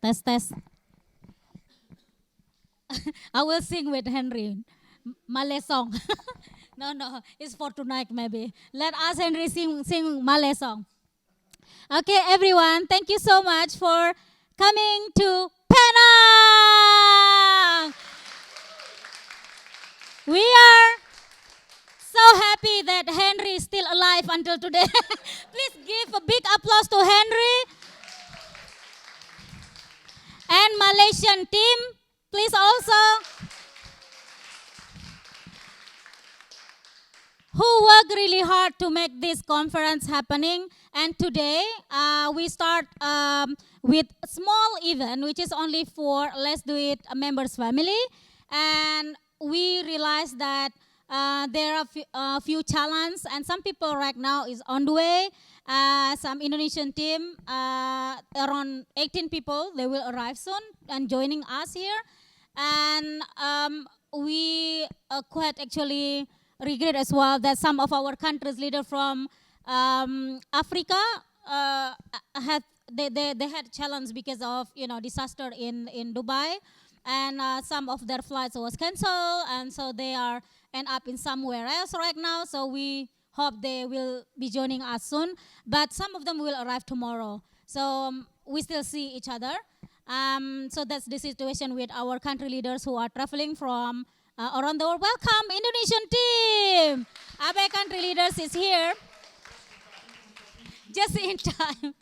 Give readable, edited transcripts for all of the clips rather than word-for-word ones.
Test, test. I will sing with Henry. Malay song. No, no, it's for tonight maybe. Let us Henry sing Malay song. Okay, everyone, thank you so much for coming to Penang. We are so happy that Henry is still alive until today. Please give a big applause to Henry and Malaysian team. Please also who worked really hard to make this conference happening. And today we start with a small event, which is only for Let's Do It members family. And we realized that there are a few challenges, and some people right now is on the way. Some Indonesian team, around 18 people, they will arrive soon and joining us here. And we quite actually regret as well that some of our countries leader from Africa they had challenge because of disaster in Dubai, and some of their flights was cancelled, and so they are end up in somewhere else right now. So we hope they will be joining us soon, but some of them will arrive tomorrow. So we still see each other. So that's the situation with our country leaders who are traveling from around the world. Welcome, Indonesian team. Abe country leaders is here. Just in time.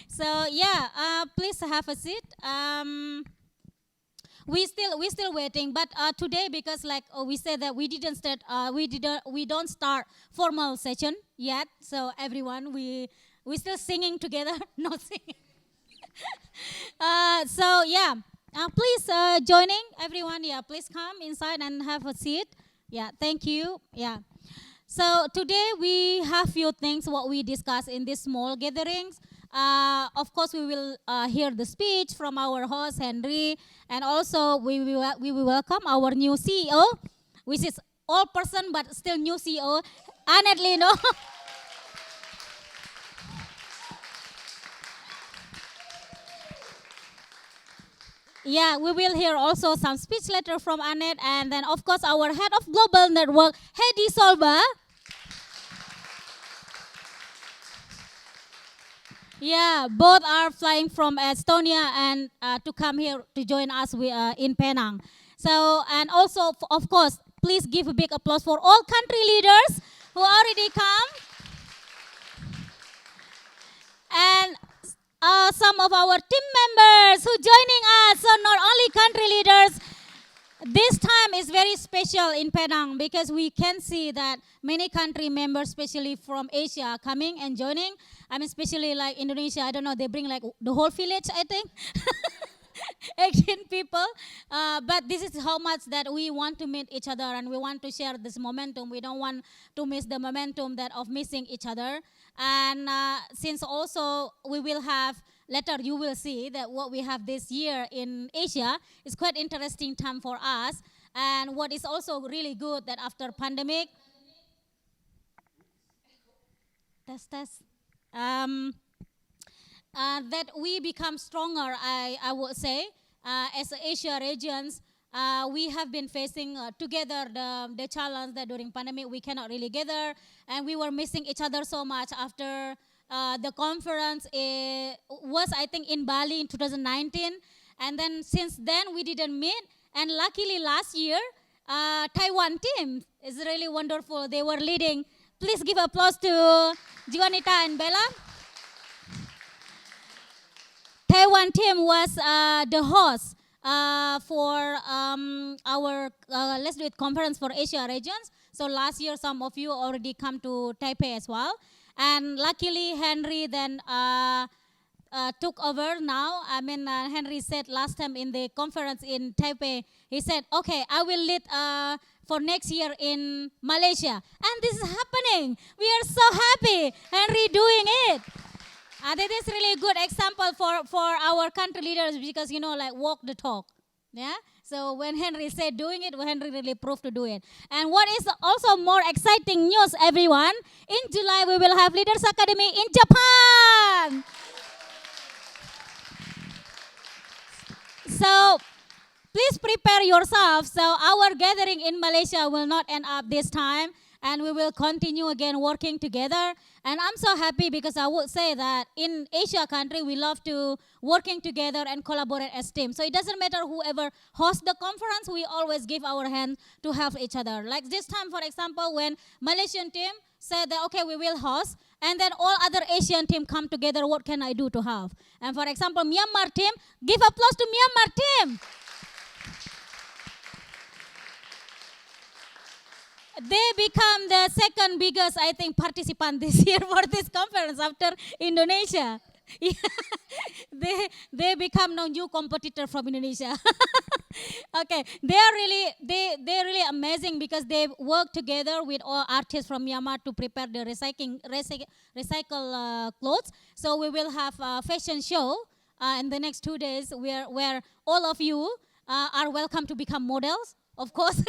So yeah, please have a seat. We still waiting, but today, because like we said that we don't start formal session yet. So everyone, we still singing together, not singing. So yeah, please joining everyone. Yeah, please come inside and have a seat. Yeah, thank you. Yeah. So today we have few things what we discuss in these small gatherings. Of course, we will hear the speech from our host Henry, and also we will welcome our new CEO, which is old person but still new CEO, Annette Lino. Yeah, we will hear also some speech letter from Annette, and then of course our head of global network, Hedi Solba. Yeah, both are flying from Estonia and to come here to join us in Penang. So, and also, of course, please give a big applause for all country leaders who already come. And some of our team members who joining us. So not only country leaders, this time is very special in Penang because we can see that many country members, especially from Asia, are coming and joining. I mean, especially like Indonesia, I don't know, they bring like the whole village, I think. 18 people. But this is how much that we want to meet each other and we want to share this momentum. We don't want to miss the momentum that of missing each other. And since also we will have, later you will see that what we have this year in Asia is quite interesting time for us. And what is also really good that after pandemic, test, that we become stronger, I would say, as Asia regions. We have been facing together the challenge that during pandemic we cannot really gather, and we were missing each other so much after the conference was, I think, in Bali in 2019, and then since then we didn't meet. And luckily last year, Taiwan team is really wonderful. They were leading. Please give applause to Juanita and Bella. Taiwan team was the host for our Let's Do It conference for Asia regions. So last year, some of you already come to Taipei as well. And luckily, Henry then took over now. I mean, Henry said last time in the conference in Taipei, he said, okay, I will lead for next year in Malaysia. And this is happening. We are so happy. Henry doing it. That is really a good example for our country leaders because, like walk the talk. Yeah. So when Henry said doing it, Henry really proved to do it. And what is also more exciting news, everyone, in July we will have Leaders Academy in Japan. So please prepare yourself. So our gathering in Malaysia will not end up this time, and we will continue again working together. And I'm so happy because I would say that in Asia country, we love to working together and collaborate as team. So it doesn't matter whoever hosts the conference, we always give our hand to help each other. Like this time, for example, when Malaysian team said that, okay, we will host, and then all other Asian team come together, what can I do to help? And for example, Myanmar team, give applause to Myanmar team. They become the second biggest, I think, participant this year for this conference after Indonesia. they become now new competitor from Indonesia. Okay, they're really amazing because they work together with all artists from Myanmar to prepare the recycle clothes. So we will have a fashion show in the next 2 days where all of you are welcome to become models. Of course.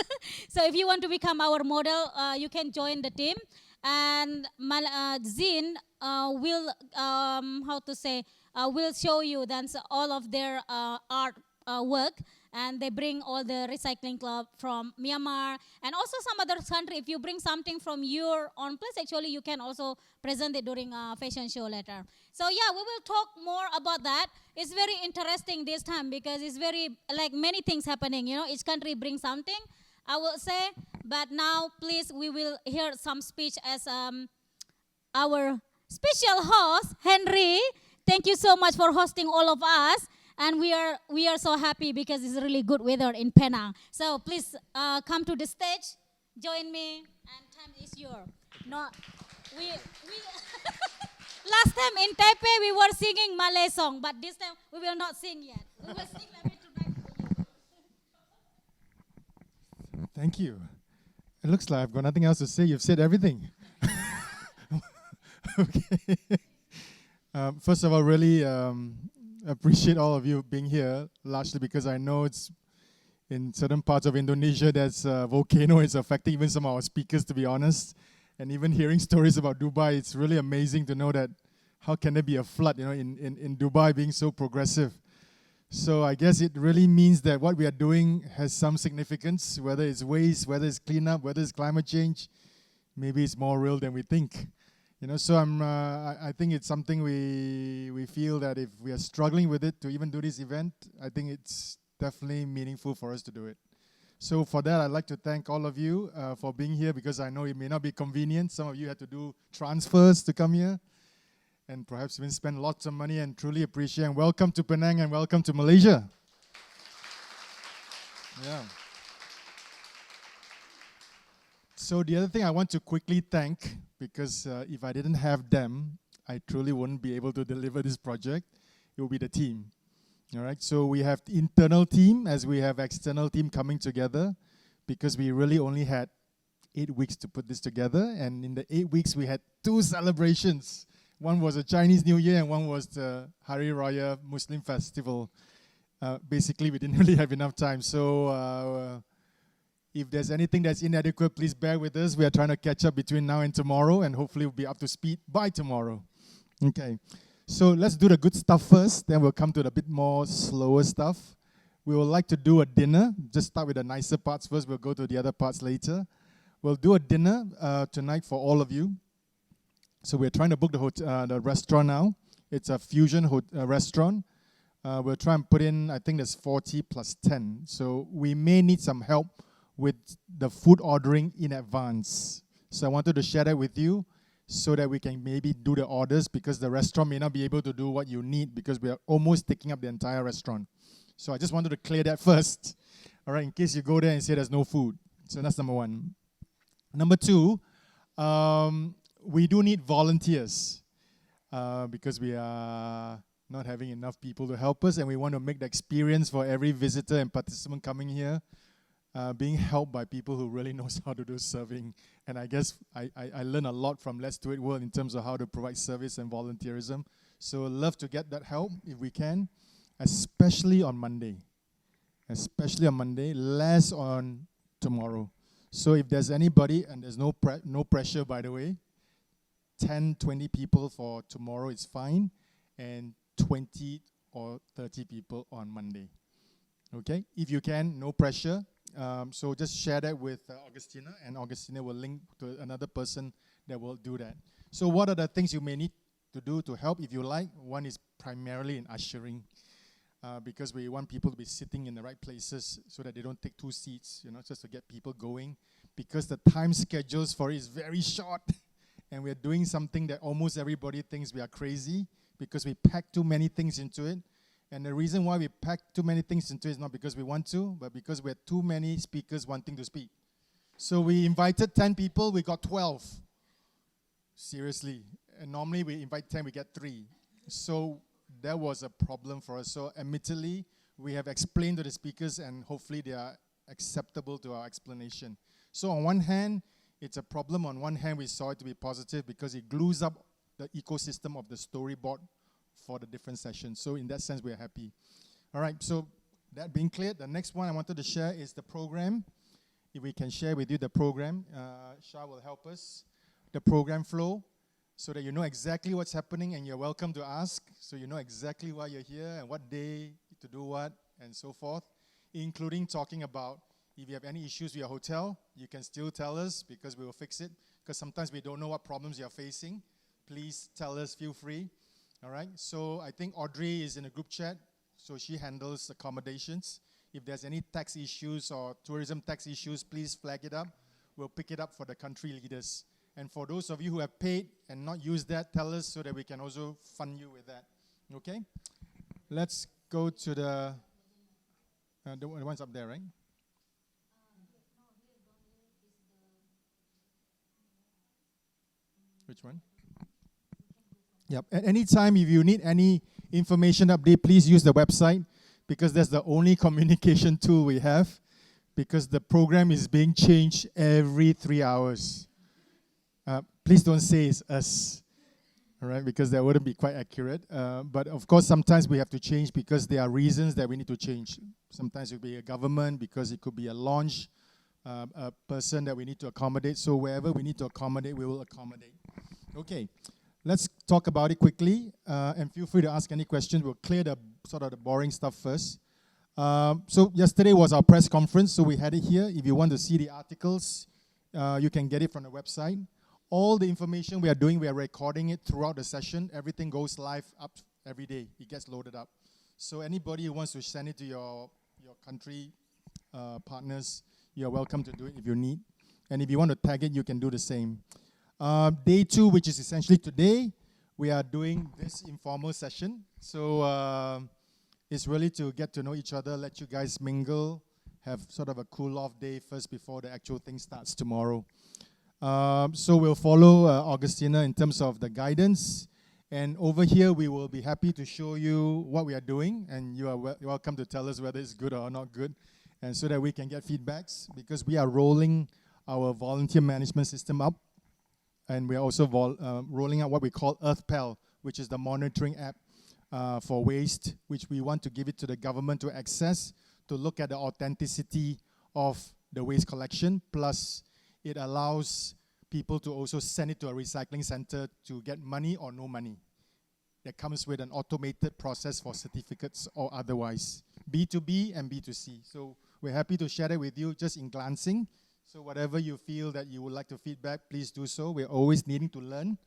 So if you want to become our model, you can join the team. And Zin will, will show you then all of their art work. And they bring all the recycling club from Myanmar and also some other country. If you bring something from your own place, actually you can also present it during a fashion show later. So yeah, we will talk more about that. It's very interesting this time because it's very, like many things happening, you know, each country brings something, I will say. But now, please, we will hear some speech as our special host, Henry. Thank you so much for hosting all of us. And we are so happy because it's really good weather in Penang. So please come to the stage, join me, and time is yours. No, we last time in Taipei we were singing Malay song, but this time we will not sing yet. We will sing maybe tonight for you. Thank you. It looks like I've got nothing else to say. You've said everything. Okay. First of all, really appreciate all of you being here, largely because I know it's in certain parts of Indonesia there's a volcano. It's affecting even some of our speakers, to be honest. And even hearing stories about Dubai, it's really amazing to know that how can there be a flood, you know, in Dubai being so progressive. So I guess it really means that what we are doing has some significance, whether it's waste, whether it's cleanup, whether it's climate change. Maybe it's more real than we think. You know, so I think it's something we feel that if we are struggling with it to even do this event, I think it's definitely meaningful for us to do it. So for that, I'd like to thank all of you for being here because I know it may not be convenient. Some of you had to do transfers to come here and perhaps even spend lots of money, and truly appreciate. And welcome to Penang and welcome to Malaysia. Yeah. So the other thing I want to quickly thank, because if I didn't have them, I truly wouldn't be able to deliver this project. It will be the team. All right. So we have the internal team as we have external team coming together, because we really only had 8 weeks to put this together, and in the 8 weeks we had 2 celebrations. One was a Chinese New Year and one was the Hari Raya Muslim Festival. Basically, we didn't really have enough time. So if there's anything that's inadequate, please bear with us. We are trying to catch up between now and tomorrow, and hopefully we'll be up to speed by tomorrow. Okay, so let's do the good stuff first, then we'll come to the bit more slower stuff. We would like to do a dinner. Just start with the nicer parts first. We'll go to the other parts later. We'll do a dinner tonight for all of you. So we're trying to book the restaurant now. It's a fusion restaurant. We'll try and put in, I think there's 40 plus 10. So we may need some help with the food ordering in advance. So I wanted to share that with you so that we can maybe do the orders, because the restaurant may not be able to do what you need because we are almost taking up the entire restaurant. So I just wanted to clear that first, all right, in case you go there and say there's no food. So that's number one. Number two, we do need volunteers because we are not having enough people to help us, and we want to make the experience for every visitor and participant coming here being helped by people who really knows how to do serving. And I guess I learned a lot from Let's Do It World in terms of how to provide service and volunteerism. So love to get that help if we can, especially on Monday. Especially on Monday, less on tomorrow. So if there's anybody, and there's no pressure, by the way, 10, 20 people for tomorrow is fine, and 20 or 30 people on Monday. Okay, if you can, no pressure. So just share that with Augustina, and Augustina will link to another person that will do that. So what are the things you may need to do to help if you like? One is primarily in ushering, because we want people to be sitting in the right places so that they don't take 2 seats, just to get people going. Because the time schedules for it is very short, and we're doing something that almost everybody thinks we are crazy because we pack too many things into it. And the reason why we pack too many things into it is not because we want to, but because we had too many speakers wanting to speak. So we invited 10 people, we got 12. Seriously. And normally we invite 10, we get 3. So that was a problem for us. So admittedly, we have explained to the speakers, and hopefully they are acceptable to our explanation. So on one hand, it's a problem. On one hand, we saw it to be positive because it glues up the ecosystem of the storyboard for the different sessions. So in that sense, we're happy. All right, so that being clear, the next one I wanted to share is the program. If we can share with you the program, Shah will help us. The program flow, so that you know exactly what's happening and you're welcome to ask. So you know exactly why you're here and what day to do what and so forth, including talking about if you have any issues with your hotel, you can still tell us because we will fix it. Because sometimes we don't know what problems you're facing. Please tell us, feel free. All right, so I think Audrey is in a group chat, so she handles accommodations. If there's any tax issues or tourism tax issues, please flag it up. We'll pick it up for the country leaders. And for those of you who have paid and not used that, tell us so that we can also fund you with that. Okay? Let's go to the ones up there, right? Which one? Yep. At any time, if you need any information update, please use the website because that's the only communication tool we have, because the program is being changed every 3 hours. Please don't say it's us, all right, because that wouldn't be quite accurate. But of course, sometimes we have to change because there are reasons that we need to change. Sometimes it will be a government because it could be a launch, a person that we need to accommodate. So wherever we need to accommodate, we will accommodate. Okay. Let's talk about it quickly, and feel free to ask any questions. We'll clear the sort of the boring stuff first. So yesterday was our press conference, so we had it here. If you want to see the articles, you can get it from the website. All the information we are doing, we are recording it throughout the session. Everything goes live up every day. It gets loaded up. So anybody who wants to send it to your country partners, you're welcome to do it if you need. And if you want to tag it, you can do the same. Day 2, which is essentially today, we are doing this informal session. So it's really to get to know each other, let you guys mingle, have sort of a cool-off day first before the actual thing starts tomorrow. So we'll follow Augustina in terms of the guidance. And over here, we will be happy to show you what we are doing. And you are welcome to tell us whether it's good or not good. And so that we can get feedbacks, because we are rolling our volunteer management system up. And we are also rolling out what we call EarthPal, which is the monitoring app for waste, which we want to give it to the government to access, to look at the authenticity of the waste collection. Plus, it allows people to also send it to a recycling center to get money or no money. That comes with an automated process for certificates or otherwise, B2B and B2C. So we're happy to share that with you just in glancing. So whatever you feel that you would like to feedback, please do so. We're always needing to learn.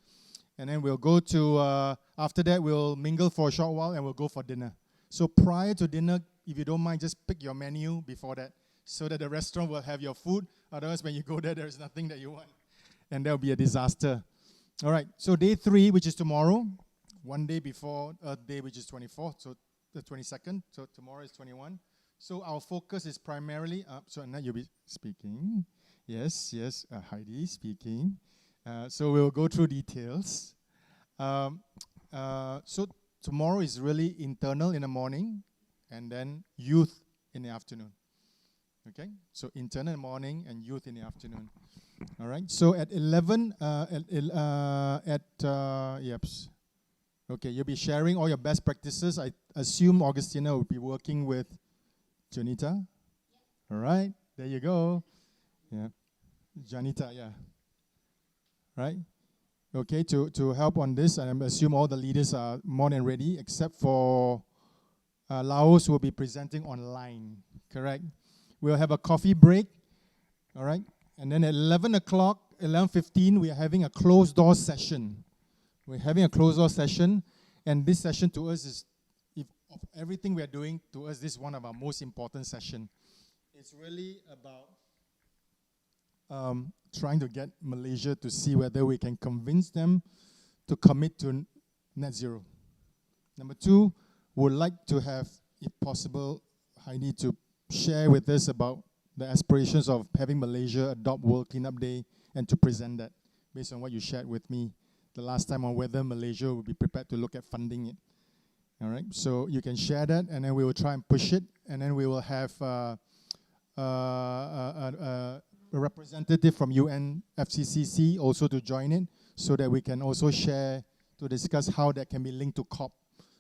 And then we'll go to, after that, we'll mingle for a short while and we'll go for dinner. So prior to dinner, if you don't mind, just pick your menu before that so that the restaurant will have your food. Otherwise, when you go there, there's nothing that you want. And that will be a disaster. All right, so day 3, which is tomorrow, one day before Earth Day, which is 24th, so the 22nd. So tomorrow is 21. So our focus is primarily, so now you'll be speaking. Yes, Heidi speaking. So we'll go through details. So tomorrow is really internal in the morning, and then youth in the afternoon. Okay, so internal in the morning and youth in the afternoon. All right, so at 11, okay, you'll be sharing all your best practices. I assume Augustina will be working with Janita. All right, there you go. Yeah, Janita, yeah. Right? Okay, to help on this, I assume all the leaders are more than ready, except for Laos will be presenting online, correct? We'll have a coffee break, all right? And then at 11 o'clock, 11:15, we are having a closed-door session. We're having a closed-door session, and this session to us is, if of everything we are doing, to us, this is one of our most important sessions. It's really about trying to get Malaysia to see whether we can convince them to commit to net zero. Number two, would like to have, if possible, Heidi to share with us about the aspirations of having Malaysia adopt World Cleanup Day and to present that based on what you shared with me the last time on whether Malaysia will be prepared to look at funding it. All right, so you can share that, and then we will try and push it, and then we will have a representative from UNFCCC also to join it, so that we can also share to discuss how that can be linked to COP,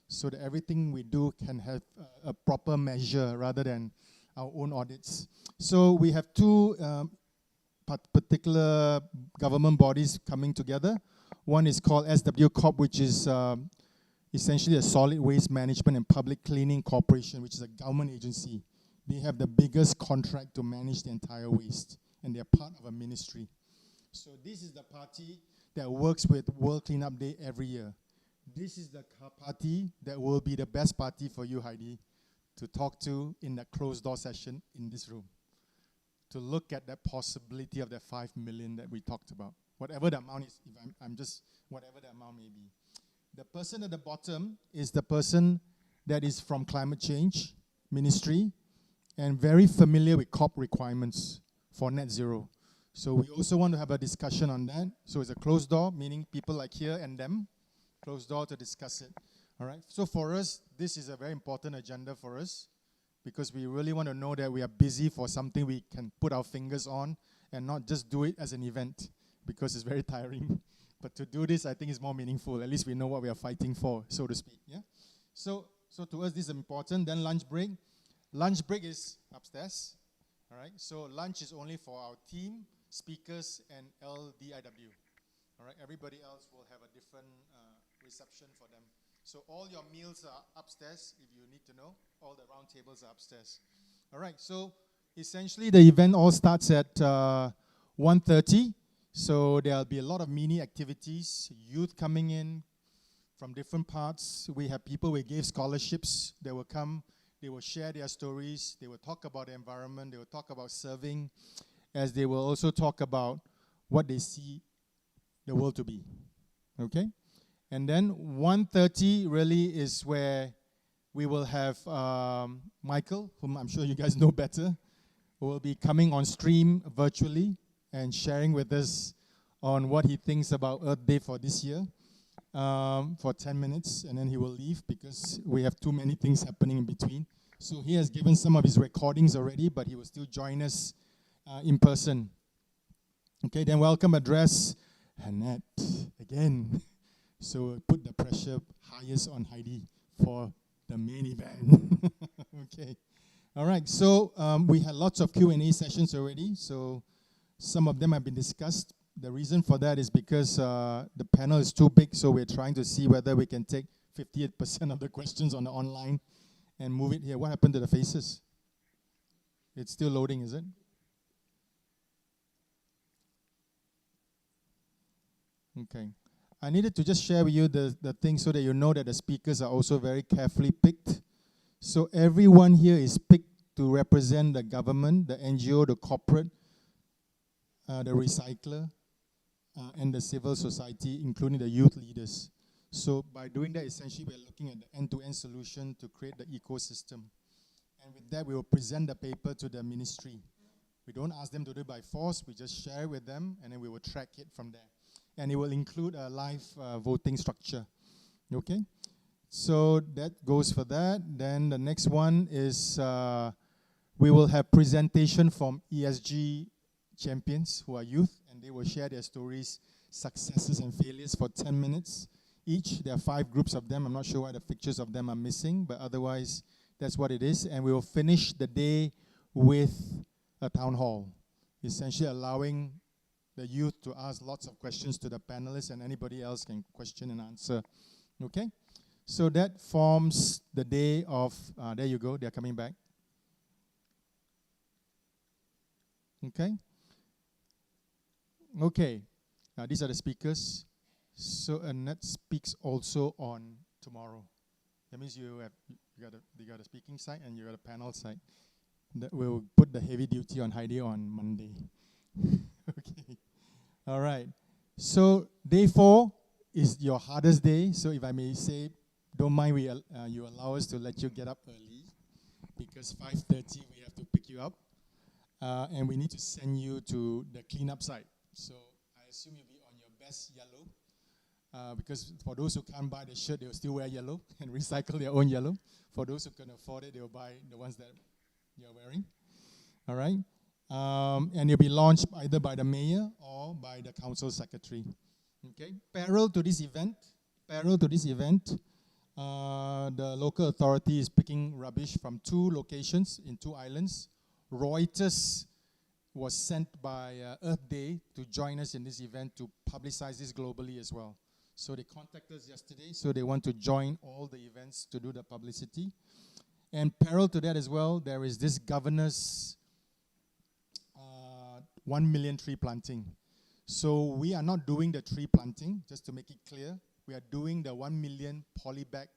so that everything we do can have a proper measure rather than our own audits. So we have two particular government bodies coming together. One is called SW Corp, which is essentially a solid waste management and public cleaning corporation, which is a government agency. They have the biggest contract to manage the entire waste, and they're part of a ministry. So this is the party that works with World Cleanup Day every year. This is the party that will be the best party for you, Heidi, to talk to in that closed-door session in this room, to look at that possibility of that 5 million that we talked about. Whatever the amount is, if I'm just, whatever the amount may be. The person at the bottom is the person that is from Climate Change Ministry and very familiar with COP requirements for net zero. So we also want to have a discussion on that. So it's a closed door, meaning people like here and them, closed door to discuss it. All right. So for us, this is a very important agenda for us because we really want to know that we are busy for something we can put our fingers on and not just do it as an event because it's very tiring. But to do this, I think is more meaningful. At least we know what we are fighting for, so to speak. Yeah. So to us, this is important. Then lunch break. Lunch break is upstairs. All right. So lunch is only for our team, speakers, and LDIW. All right. Everybody else will have a different reception for them. So all your meals are upstairs, if you need to know. All the round tables are upstairs. All right, so essentially the event all starts at 1:30. So there'll be a lot of mini activities, youth coming in from different parts. We have people we gave scholarships. They will come, they will share their stories. They will talk about the environment. They will talk about serving, as they will also talk about what they see the world to be. Okay? And then 1:30 really is where we will have Michael, whom I'm sure you guys know better, who will be coming on stream virtually and sharing with us on what he thinks about Earth Day for this year for 10 minutes, and then he will leave because we have too many things happening in between. So he has given some of his recordings already, but he will still join us in person. Okay, then welcome address, Hannette, again. So put the pressure highest on Heidi for the main event. Okay. All right. So we had lots of Q&A sessions already. So some of them have been discussed. The reason for that is because the panel is too big. So we're trying to see whether we can take 58% of the questions on the online and move it here. What happened to the faces? It's still loading, is it? Okay. I needed to just share with you the thing so that you know that the speakers are also very carefully picked. So everyone here is picked to represent the government, the NGO, the corporate, the recycler, and the civil society, including the youth leaders. So by doing that, essentially, we're looking at the end-to-end solution to create the ecosystem. And with that, we will present the paper to the ministry. We don't ask them to do it by force. We just share with them, and then we will track it from there. And it will include a live voting structure. Okay? So that goes for that. Then the next one is we will have presentation from ESG champions who are youth, and they will share their stories, successes and failures for 10 minutes each. There are 5 groups of them. I'm not sure why the pictures of them are missing, but otherwise that's what it is. And we will finish the day with a town hall, essentially allowing the youth to ask lots of questions to the panelists, and anybody else can question and answer. Okay? So that forms the day of, there you go, they're coming back. Okay. Okay. These are the speakers. So Annette speaks also on tomorrow. That means you got a speaking side and you got a panel side. That will put the heavy duty on Heidi on Monday. Okay. All right. So day 4 is your hardest day. So if I may say, don't mind you allow us to let you get up early, because 5:30 we have to pick you up, and we need to send you to the cleanup site. So I assume you'll be on your best yellow, because for those who can't buy the shirt, they'll still wear yellow and recycle their own yellow. For those who can afford it, they'll buy the ones that you're wearing. All right. And it'll be launched either by the mayor or by the council secretary. Okay. Parallel to this event, the local authority is picking rubbish from 2 locations in 2 islands. Reuters was sent by Earth Day to join us in this event to publicize this globally as well. So they contacted us yesterday, so they want to join all the events to do the publicity. And parallel to that as well, there is this governor's 1 million tree planting. So we are not doing the tree planting, just to make it clear. We are doing the 1 million polybag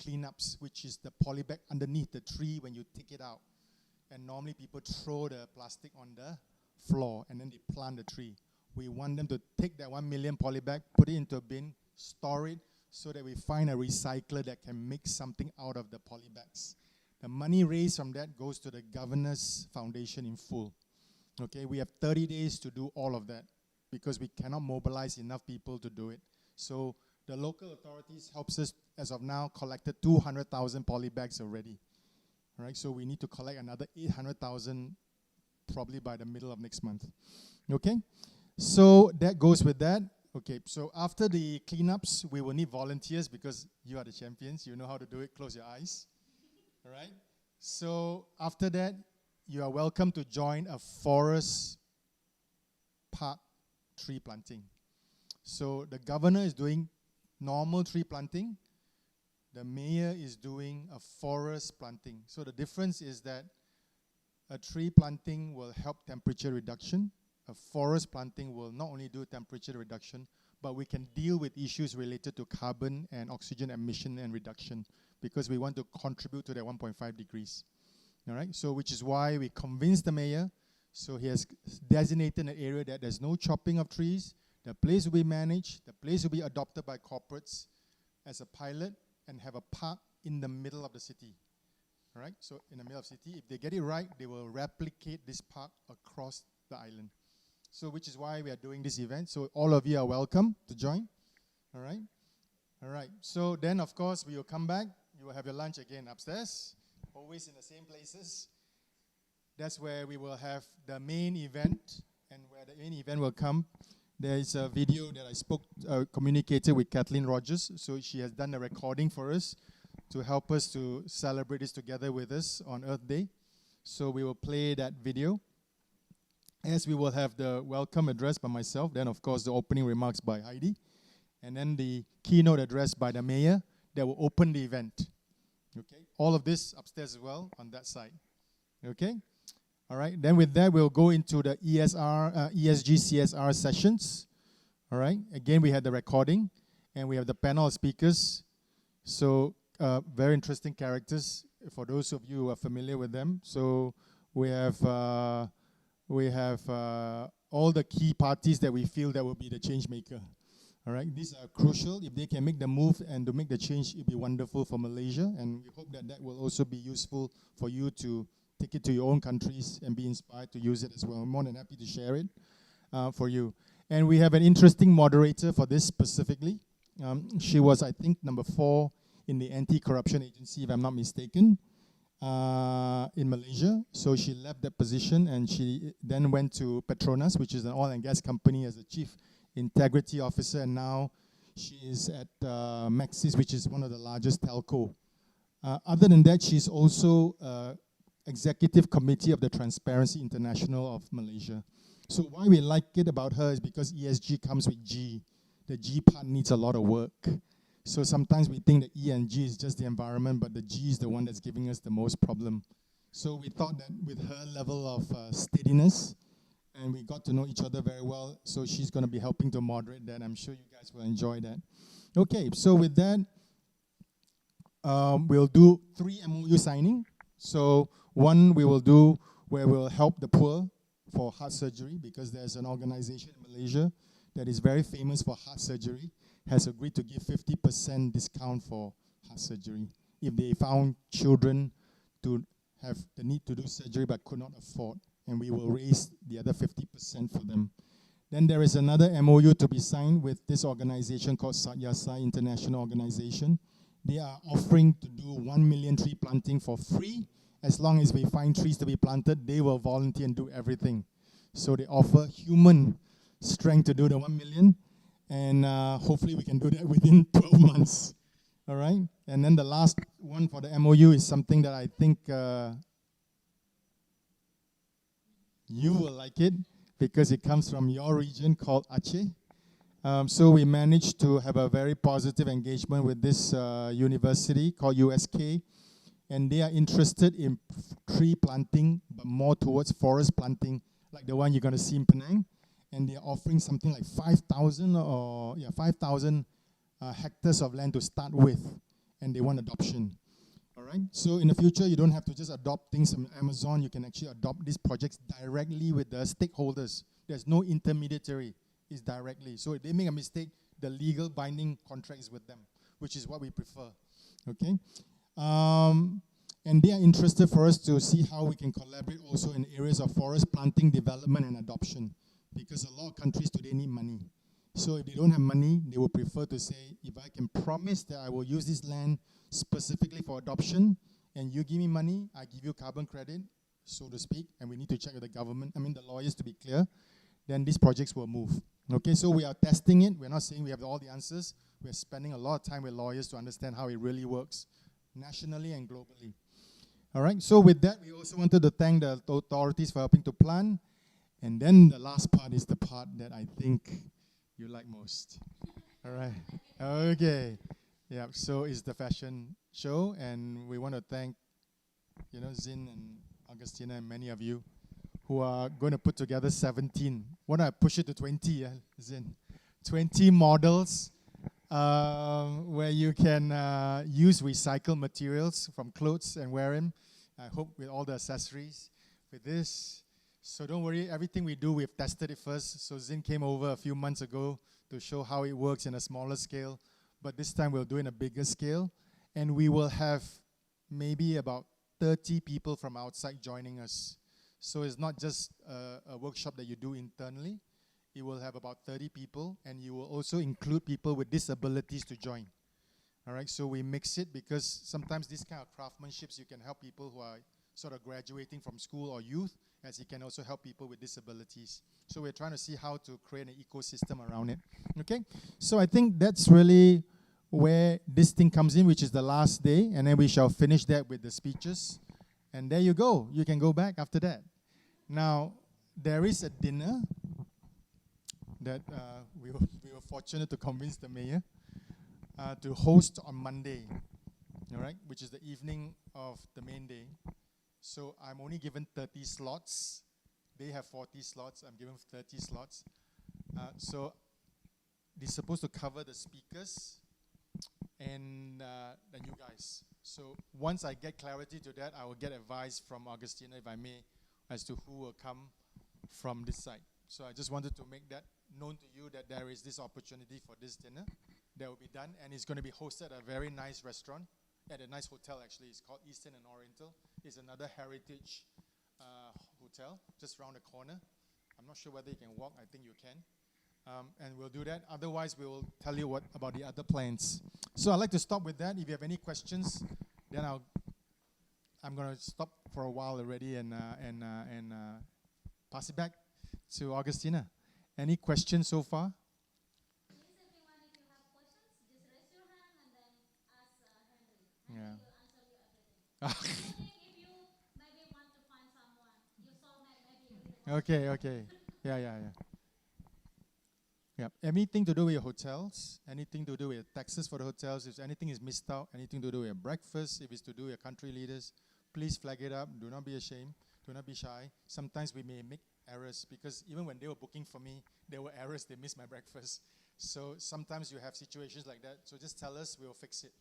cleanups, which is the polybag underneath the tree when you take it out. And normally people throw the plastic on the floor and then they plant the tree. We want them to take that 1 million polybag, put it into a bin, store it, so that we find a recycler that can make something out of the polybags. The money raised from that goes to the Governor's Foundation in full. Okay, we have 30 days to do all of that because we cannot mobilize enough people to do it. So the local authorities helps us, as of now, collected 200,000 polybags already. All right, so we need to collect another 800,000 probably by the middle of next month. Okay, so that goes with that. Okay, so after the cleanups, we will need volunteers because you are the champions. You know how to do it. Close your eyes. All right, so after that, you are welcome to join a forest park tree planting. So the governor is doing normal tree planting. The mayor is doing a forest planting. So the difference is that a tree planting will help temperature reduction. A forest planting will not only do temperature reduction, but we can deal with issues related to carbon and oxygen emission and reduction because we want to contribute to that 1.5 degrees. All right, so which is why we convinced the mayor. So he has designated an area that there's no chopping of trees. The place will be managed. The place will be adopted by corporates as a pilot and have a park in the middle of the city. All right, so in the middle of the city, if they get it right, they will replicate this park across the island. So which is why we are doing this event. So all of you are welcome to join. All right. All right. So then, of course, we will come back. You will have your lunch again upstairs, always in the same places. That's where we will have the main event, and where the main event will come. There is a video that I communicated with Kathleen Rogers. So she has done a recording for us to help us to celebrate this together with us on Earth Day. So we will play that video. As we will have the welcome address by myself, then of course the opening remarks by Heidi, and then the keynote address by the mayor that will open the event. Okay, all of this upstairs as well on that side. Okay, all right. Then with that we'll go into the ESG CSR sessions. All right. Again, we had the recording, and we have the panel of speakers. So very interesting characters for those of you who are familiar with them. So we have all the key parties that we feel that will be the change maker. All right, these are crucial. If they can make the move and to make the change, it'll be wonderful for Malaysia, and we hope that that will also be useful for you to take it to your own countries and be inspired to use it as well. I'm more than happy to share it for you. And we have an interesting moderator for this specifically. She was, I think, number 4 in the anti-corruption agency, if I'm not mistaken, in Malaysia. So she left that position and she then went to Petronas, which is an oil and gas company, as a chief integrity officer, and now she is at Maxis, which is one of the largest telco. Other than that, she's also executive committee of the Transparency International of Malaysia. So why we like it about her is because ESG comes with G. The G part needs a lot of work. So sometimes we think the E and G is just the environment, but the G is the one that's giving us the most problem. So we thought that with her level of steadiness, and we got to know each other very well, so she's going to be helping to moderate that. I'm sure you guys will enjoy that. Okay, so with that, we'll do 3 MOU signing. So one we will do where we'll help the poor for heart surgery, because there's an organization in Malaysia that is very famous for heart surgery, has agreed to give 50% discount for heart surgery if they found children to have the need to do surgery but could not afford, and we will raise the other 50% for them. Then there is another MOU to be signed with this organization called Satyasa International Organization. They are offering to do 1 million tree planting for free. As long as we find trees to be planted, they will volunteer and do everything. So they offer human strength to do the 1 million, and hopefully we can do that within 12 months. All right? And then the last one for the MOU is something that I think you will like it, because it comes from your region called Aceh. So we managed to have a very positive engagement with this university called USK, and they are interested in tree planting, but more towards forest planting, like the one you're going to see in Penang. And they're offering something like 5,000 hectares of land to start with, and they want adoption. All right. So in the future, you don't have to just adopt things from Amazon. You can actually adopt these projects directly with the stakeholders. There's no intermediary. It's directly. So if they make a mistake, the legal binding contract is with them, which is what we prefer. Okay. And they are interested for us to see how we can collaborate also in areas of forest planting, development, and adoption, because a lot of countries today need money. So if they don't have money, they will prefer to say, if I can promise that I will use this land specifically for adoption, and you give me money, I give you carbon credit, so to speak, and we need to check with the government, the lawyers, to be clear, then these projects will move. Okay, so we are testing it. We're not saying we have all the answers. We're spending a lot of time with lawyers to understand how it really works, nationally and globally. All right, so with that, we also wanted to thank the authorities for helping to plan. And then the last part is the part that I think you like most. All right, okay. Yeah, so it's the fashion show, and we want to thank, Zin and Augustina and many of you who are going to put together 17. Why don't I push it to 20, Zin? 20 models where you can use recycled materials from clothes and wear them. I hope with all the accessories, with this. So don't worry, everything we do, we've tested it first. So Zin came over a few months ago to show how it works in a smaller scale. But this time we'll do it in a bigger scale. And we will have maybe about 30 people from outside joining us. So it's not just a workshop that you do internally. It will have about 30 people, and you will also include people with disabilities to join. All right, so we mix it because sometimes this kind of craftsmanships, you can help people who are sort of graduating from school or youth, as you can also help people with disabilities. So we're trying to see how to create an ecosystem around it. Okay, so I think that's really where this thing comes in, which is the last day, and then we shall finish that with the speeches. And there you go. You can go back after that. Now, there is a dinner that we were fortunate to convince the mayor to host on Monday, all right, which is the evening of the main day. So I'm only given 30 slots. They have 40 slots. I'm given 30 slots. So they're supposed to cover the speakers and you guys. So once I get clarity to that, I will get advice from Augustina, if I may, as to who will come from this side. So I just wanted to make that known to you, that there is this opportunity for this dinner that will be done, and it's going to be hosted at a very nice restaurant, at a nice hotel actually. It's called Eastern and Oriental. It's another heritage hotel just around the corner. I'm not sure whether you can walk. I think you can. And we'll do that. Otherwise, we will tell you about the other plans. So I'd like to stop with that. If you have any questions, then I'm going to stop for a while already and pass it back to Augustina. Any questions so far? Please, everyone, if you have questions, just raise your hand and then ask Henry. Yeah. He will answer you everything. Including if you maybe want to find someone, your soulmate, maybe. Okay. Yeah. Yeah, anything to do with your hotels, anything to do with taxes for the hotels, if anything is missed out, anything to do with breakfast, if it's to do with your country leaders, please flag it up. Do not be ashamed. Do not be shy. Sometimes we may make errors because even when they were booking for me, there were errors. They missed my breakfast. So sometimes you have situations like that. So just tell us, we'll fix it.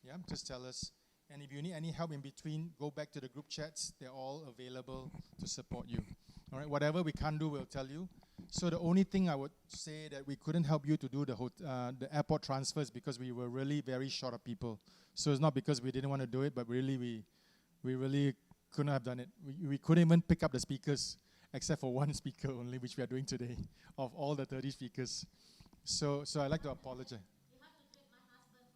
Yeah, just tell us. And if you need any help in between, go back to the group chats. They're all available to support you. All right, whatever we can't do, we'll tell you. So the only thing I would say that we couldn't help you to do the airport transfers because we were really very short of people. So it's not because we didn't want to do it, but really we really couldn't have done it. We couldn't even pick up the speakers except for one speaker only, which we are doing today, of all the 30 speakers. So I'd like to apologize. You have to thank my husband for that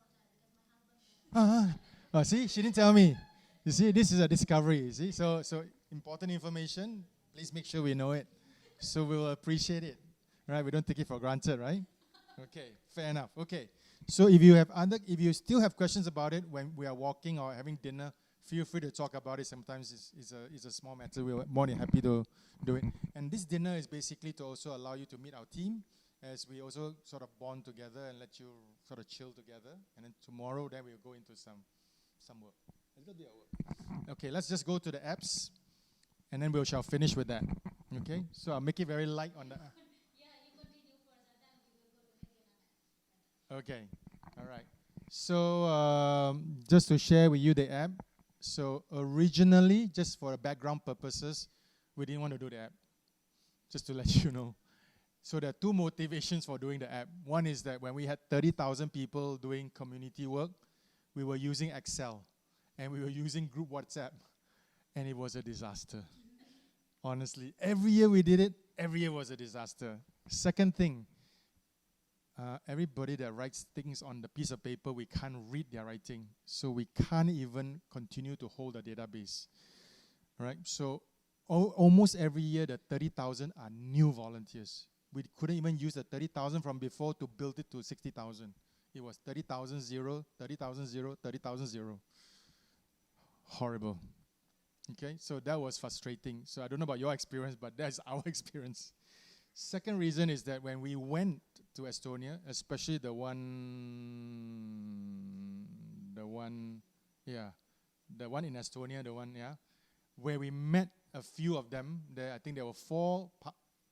because my husband... see, she didn't tell me. You see, this is a discovery, you see. So important information, please make sure we know it. So we'll appreciate it, right? We don't take it for granted, right? Okay, fair enough. Okay, so if you still have questions about it when we are walking or having dinner, feel free to talk about it. Sometimes it's a small matter. We're more than happy to do it. And this dinner is basically to also allow you to meet our team, as we also sort of bond together and let you sort of chill together. And then tomorrow, then we'll go into some work, a little bit of work. Okay, let's just go to the apps, and then we shall finish with that. Okay, so I'll make it very light on the... Yeah, you continue first, and then we will go to make it. Okay, all right. So just to share with you the app. So originally, just for background purposes, we didn't want to do the app. Just to let you know. So there are two motivations for doing the app. One is that when we had 30,000 people doing community work, we were using Excel, and we were using group WhatsApp, and it was a disaster. Honestly, every year we did it, every year was a disaster. Second thing, everybody that writes things on the piece of paper, we can't read their writing, so we can't even continue to hold a database. Right? So almost every year, the 30,000 are new volunteers. We couldn't even use the 30,000 from before to build it to 60,000. It was 30,000 0, 30,000 0, 30,000 0. Horrible. Okay, so that was frustrating. So I don't know about your experience, but that's our experience. Second reason is that when we went to Estonia, especially the one in Estonia, where we met a few of them. I think there were 4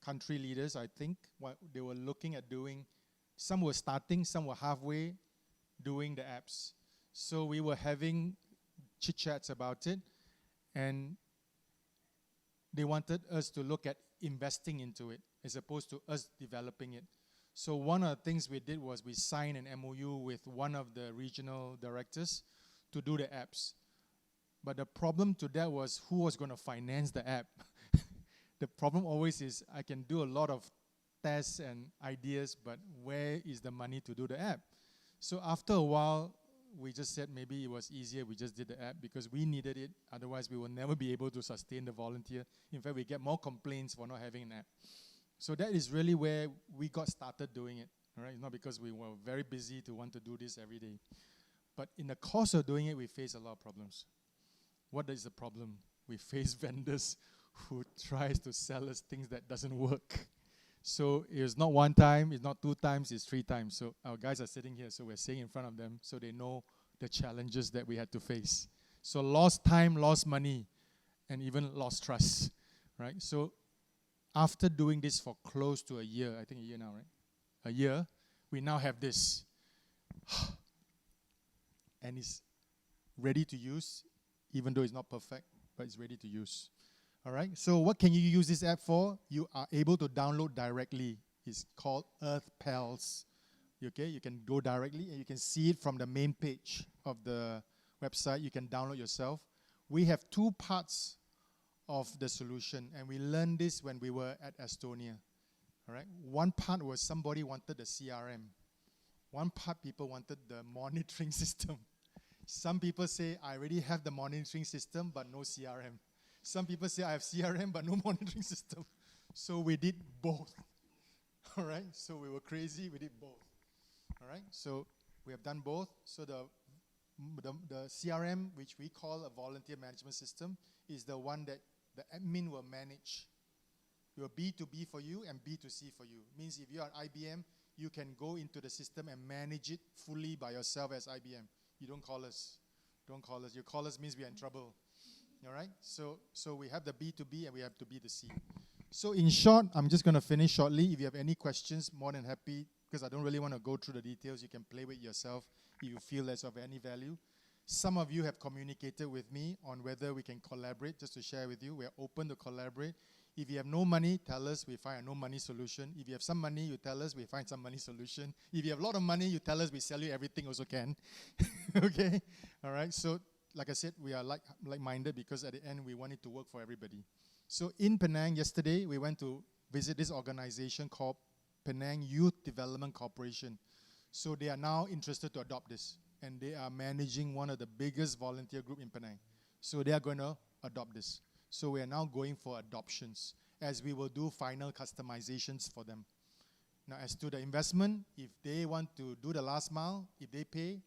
country leaders, I think. What they were looking at doing. Some were starting, some were halfway doing the apps. So we were having chit-chats about it. And they wanted us to look at investing into it as opposed to us developing it. So one of the things we did was we signed an MOU with one of the regional directors to do the apps. But the problem to that was who was going to finance the app. The problem always is I can do a lot of tests and ideas, but where is the money to do the app? So after a while, we just said maybe it was easier, we just did the app because we needed it. Otherwise, we will never be able to sustain the volunteer. In fact, we get more complaints for not having an app. So that is really where we got started doing it. All right? Not because we were very busy to want to do this every day. But in the course of doing it, we face a lot of problems. What is the problem? We face vendors who tries to sell us things that doesn't work. So it's not one time, it's not 2 times, it's 3 times. So our guys are sitting here, so we're sitting in front of them, so they know the challenges that we had to face. So lost time, lost money, and even lost trust, right? So after doing this for close to a year, I think a year now, right? A year, we now have this. And it's ready to use, even though it's not perfect, but it's ready to use. All right, so what can you use this app for? You are able to download directly. It's called Earth Pals. Okay, you can go directly and you can see it from the main page of the website. You can download yourself. We have 2 parts of the solution, and we learned this when we were at Estonia. All right, one part was somebody wanted the CRM. One part people wanted the monitoring system. Some people say, I already have the monitoring system, but no CRM. Some people say, I have CRM, but no monitoring system. So we did both. All right? So we were crazy, we did both. All right? So we have done both. So the CRM, which we call a volunteer management system, is the one that the admin will manage We are B2B for you and B2C for you. Means if you are IBM, you can go into the system and manage it fully by yourself as IBM. You don't call us. Don't call us. You call us means we are in trouble. All right? So we have the B2B and we have the B2C. So in short, I'm just going to finish shortly. If you have any questions, more than happy, because I don't really want to go through the details. You can play with yourself if you feel that's of any value. Some of you have communicated with me on whether we can collaborate. Just to share with you, we are open to collaborate. If you have no money, tell us, we find a no money solution. If you have some money, you tell us, we find some money solution. If you have a lot of money, you tell us, we sell you everything also can. Okay? All right? So, like I said, we are like-minded because at the end, we want it to work for everybody. So, in Penang, yesterday, we went to visit this organization called Penang Youth Development Corporation. So, they are now interested to adopt this. And they are managing one of the biggest volunteer group in Penang. So, they are going to adopt this. So we are now going for adoptions, as we will do final customizations for them. Now, as to the investment, if they want to do the last mile, if they pay,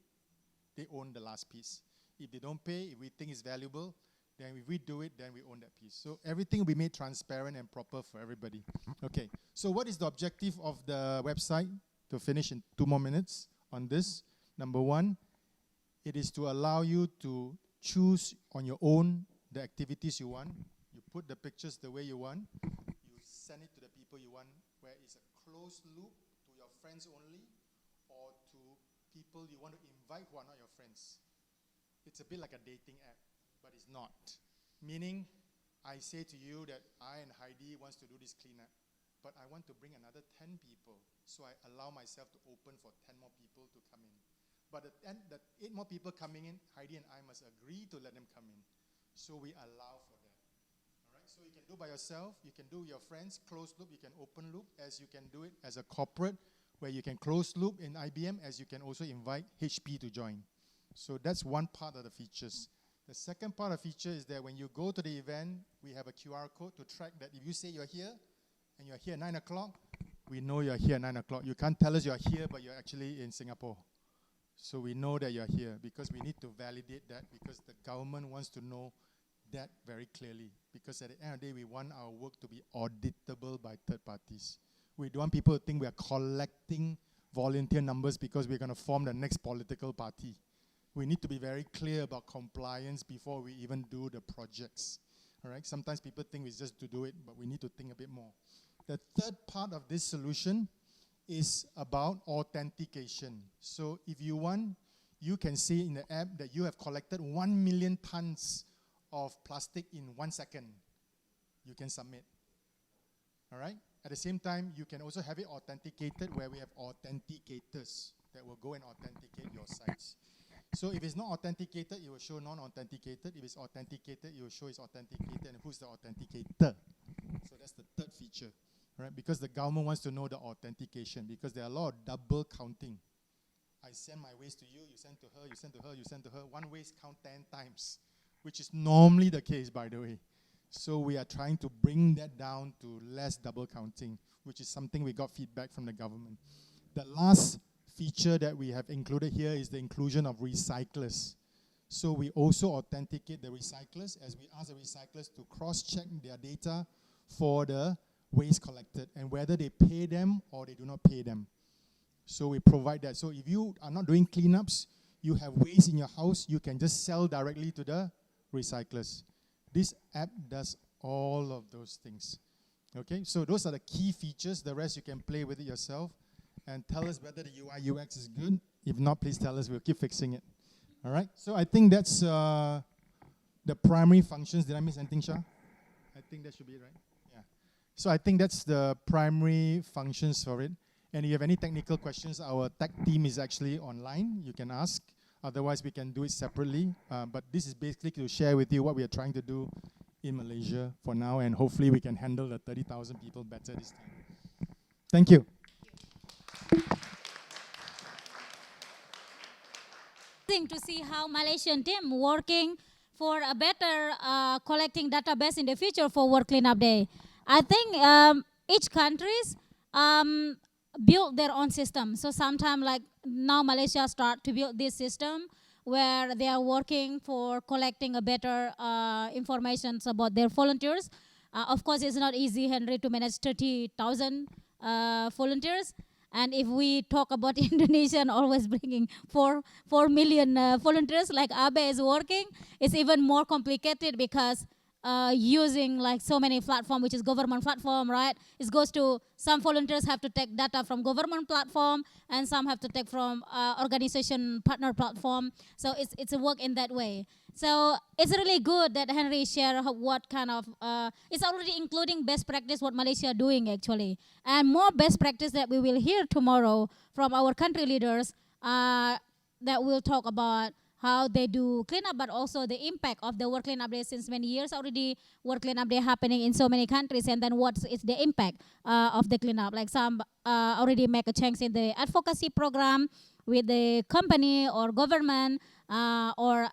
they own the last piece. If they don't pay, if we think it's valuable, then if we do it, then we own that piece. So everything will be made transparent and proper for everybody. Okay, so what is the objective of the website? To finish in 2 more minutes on this. Number one, it is to allow you to choose on your own the activities you want. You put the pictures the way you want. You send it to the people you want, where it's a closed loop to your friends only, or to people you want to invite who are not your friends. It's a bit like a dating app, but it's not. Meaning, I say to you that I and Heidi wants to do this cleanup, but I want to bring another 10 people, so I allow myself to open for 10 more people to come in. But at the end, the 8 more people coming in, Heidi and I must agree to let them come in. So we allow for that. All right? So you can do by yourself, you can do with your friends, closed loop, you can open loop, as you can do it as a corporate, where you can close loop in IBM, as you can also invite HP to join. So that's one part of the features. The second part of feature is that when you go to the event, we have a QR code to track that if you say you're here, and you're here at 9 o'clock, we know you're here at 9 o'clock. You can't tell us you're here, but you're actually in Singapore. So we know that you're here, because we need to validate that, because the government wants to know that very clearly. Because at the end of the day, we want our work to be auditable by third parties. We don't want people to think we are collecting volunteer numbers because we're going to form the next political party. We need to be very clear about compliance before we even do the projects. All right? Sometimes people think it's just to do it, but we need to think a bit more. The third part of this solution is about authentication. So if you want, you can see in the app that you have collected 1 million tons of plastic in 1 second. You can submit. All right? At the same time, you can also have it authenticated, where we have authenticators that will go and authenticate your sites. So if it's not authenticated, it will show non-authenticated. If it's authenticated, it will show it's authenticated, and who's the authenticator. So that's the third feature. Right? Because the government wants to know the authentication, because there are a lot of double counting. I send my waste to you, you send to her, you send to her, you send to her. One waste count 10 times, which is normally the case, by the way. So we are trying to bring that down to less double counting, which is something we got feedback from the government. The last feature that we have included here is the inclusion of recyclers. So we also authenticate the recyclers, as we ask the recyclers to cross-check their data for the waste collected, and whether they pay them or they do not pay them. So we provide that. So if you are not doing cleanups, you have waste in your house, you can just sell directly to the recyclers. This app does all of those things. Okay, so those are the key features. The rest you can play with it yourself and tell us whether the UI UX is good. If not, please tell us, we'll keep fixing it. All right, so I think that's the primary functions. Did I miss anything, Shah? I think that should be it, right? Yeah. So I think that's the primary functions for it. And if you have any technical questions, our tech team is actually online. You can ask. Otherwise, we can do it separately. But this is basically to share with you what we are trying to do in Malaysia for now, and hopefully we can handle the 30,000 people better this time. Thank you. To see how Malaysian team working for a better collecting database in the future for World Cleanup Day. I think each countries build their own system. So sometimes, like now, Malaysia start to build this system where they are working for collecting a better information about their volunteers. Of course, it's not easy, Henry, to manage 30,000 volunteers. And if we talk about Indonesian always bringing 4 million volunteers like Abe is working, it's even more complicated because using like so many platform, which is government platform, right? It goes to some volunteers have to take data from government platform, and some have to take from organization partner platform. So it's a work in that way. So it's really good that Henry share what kind of it's already including best practice what Malaysia doing actually, and more best practice that we will hear tomorrow from our country leaders that will talk about how they do cleanup, but also the impact of the work cleanup day since many years already. Work cleanup day happening in so many countries, and then what is the impact of the cleanup? Like some already make a change in the advocacy program with the company or government or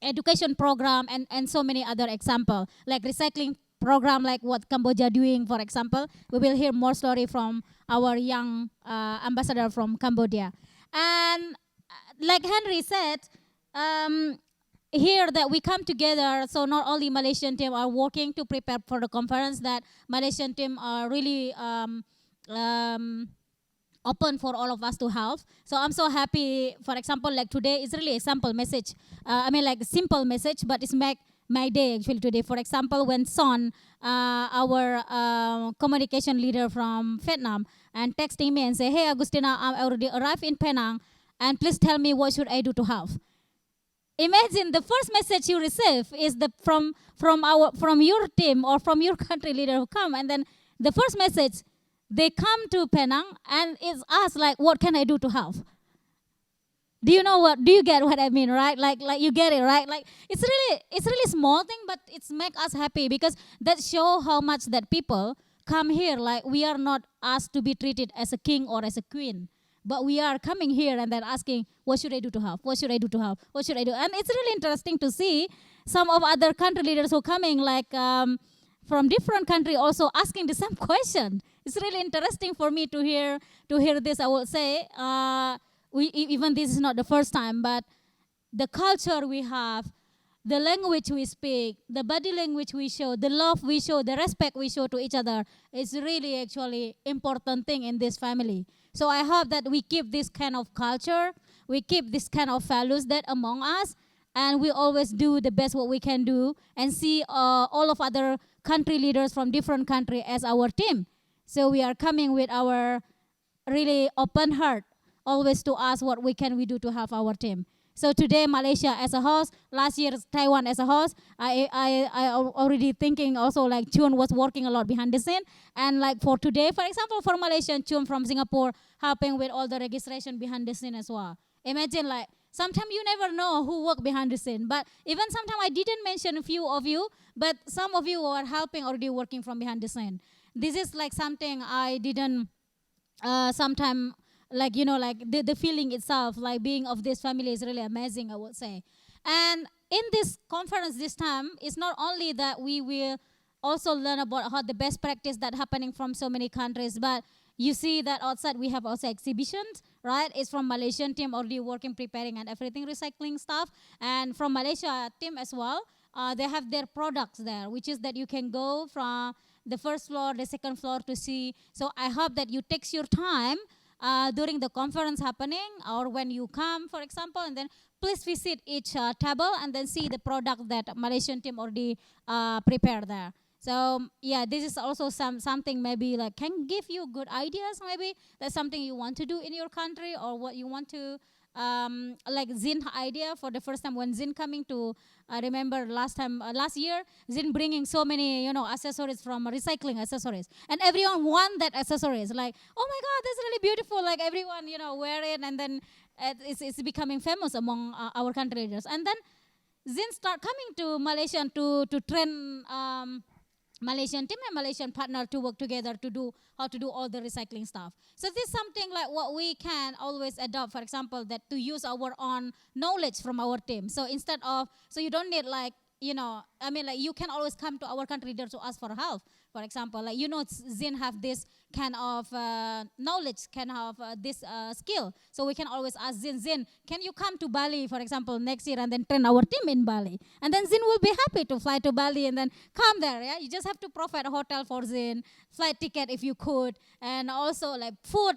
education program, and so many other example like recycling program like what Cambodia doing, for example. We will hear more story from our young ambassador from Cambodia. And like Henry said, here that we come together, so not only Malaysian team are working to prepare for the conference, that Malaysian team are really open for all of us to help. So I'm so happy, for example, like today is really a sample message. Like a simple message, but it's make my day actually today. For example, when Son, our communication leader from Vietnam, and texting me and say, hey, Agustina, I already arrived in Penang, and please tell me what should I do to help. Imagine the first message you receive is from your team or from your country leader who come, and then the first message, they come to Penang and it's asked like, what can I do to help? Do you get what I mean, right? Like you get it, right? Like it's really small thing, but it's make us happy because that show how much that people come here. Like we are not asked to be treated as a king or as a queen, but we are coming here and then asking, what should I do to help? What should I do to help? What should I do? And it's really interesting to see some of other country leaders who are coming like from different country also asking the same question. It's really interesting for me to hear this. I would say even this is not the first time, but the culture we have, the language we speak, the body language we show, the love we show, the respect we show to each other is really actually important thing in this family. So I hope that we keep this kind of culture, we keep this kind of values that among us, and we always do the best what we can do and see all of other country leaders from different country as our team. So we are coming with our really open heart, always to ask what we do to help our team. So today Malaysia as a host, last year Taiwan as a host. I already thinking also like Chun was working a lot behind the scene, and like for today, for example, for Malaysia, Chun from Singapore helping with all the registration behind the scene as well. Imagine like sometimes you never know who work behind the scene, but even sometimes I didn't mention a few of you, but some of you are helping already working from behind the scene. This is like something I didn't sometime like like the feeling itself like being of this family is really amazing, I would say. And in this conference this time, it's not only that we will also learn about how the best practice that happening from so many countries, but you see that outside we have also exhibitions, right? It's from Malaysian team already working, preparing and everything, recycling stuff. And from Malaysia team as well, they have their products there, which is that you can go from the first floor, the second floor to see. So I hope that you take your time during the conference happening or when you come, for example, and then please visit each table and then see the product that Malaysian team already prepared there. So yeah, this is also something maybe like can give you good ideas. Maybe that's something you want to do in your country or what you want to like Zin idea for the first time when Zin coming to remember last year Zin bringing so many accessories from recycling accessories, and everyone want that accessories, like oh my god, that's really beautiful, like everyone wear it, and then it's becoming famous among our country leaders. And then Zin start coming to Malaysia to train Malaysian team and Malaysian partner to work together to do how to do all the recycling stuff. So this is something like what we can always adopt, for example, that to use our own knowledge from our team. So instead of, so you don't need like, like you can always come to our country leader to ask for help. For example, like Zin have this kind of knowledge, can have this skill. So we can always ask Zin, can you come to Bali, for example, next year and then train our team in Bali? And then Zin will be happy to fly to Bali and then come there. Yeah, you just have to provide a hotel for Zin, flight ticket if you could, and also like food.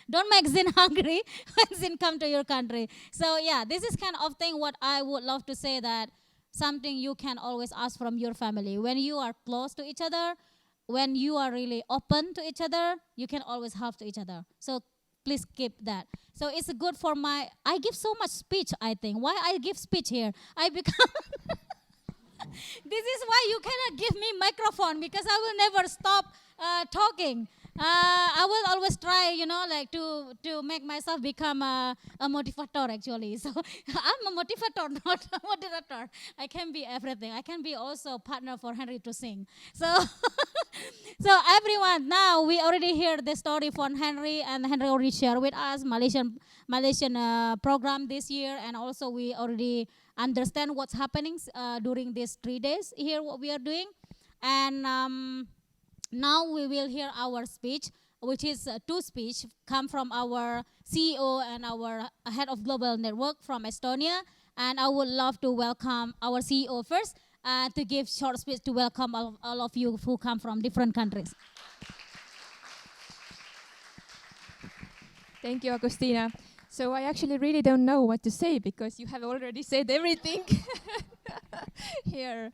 Don't make Zin hungry when Zin come to your country. So yeah, this is kind of thing what I would love to say, that something you can always ask from your family. When you are close to each other, when you are really open to each other, you can always help to each other. So please keep that. So it's good for I give so much speech, I think. Why I give speech here? I become, this is why you cannot give me microphone, because I will never stop talking. I will always try, like to make myself become a motivator actually. So I'm a motivator, not a moderator. I can be everything. I can be also partner for Henry to sing. So, so everyone, now we already hear the story from Henry, and Henry already shared with us Malaysian program this year, and also we already understand what's happening during these 3 days here, what we are doing, and. Now we will hear our speech, which is two speech come from our CEO and our head of global network from Estonia. And I would love to welcome our CEO first to give short speech to welcome all of you who come from different countries. Thank you, Agustina. So I actually really don't know what to say, because you have already said everything here.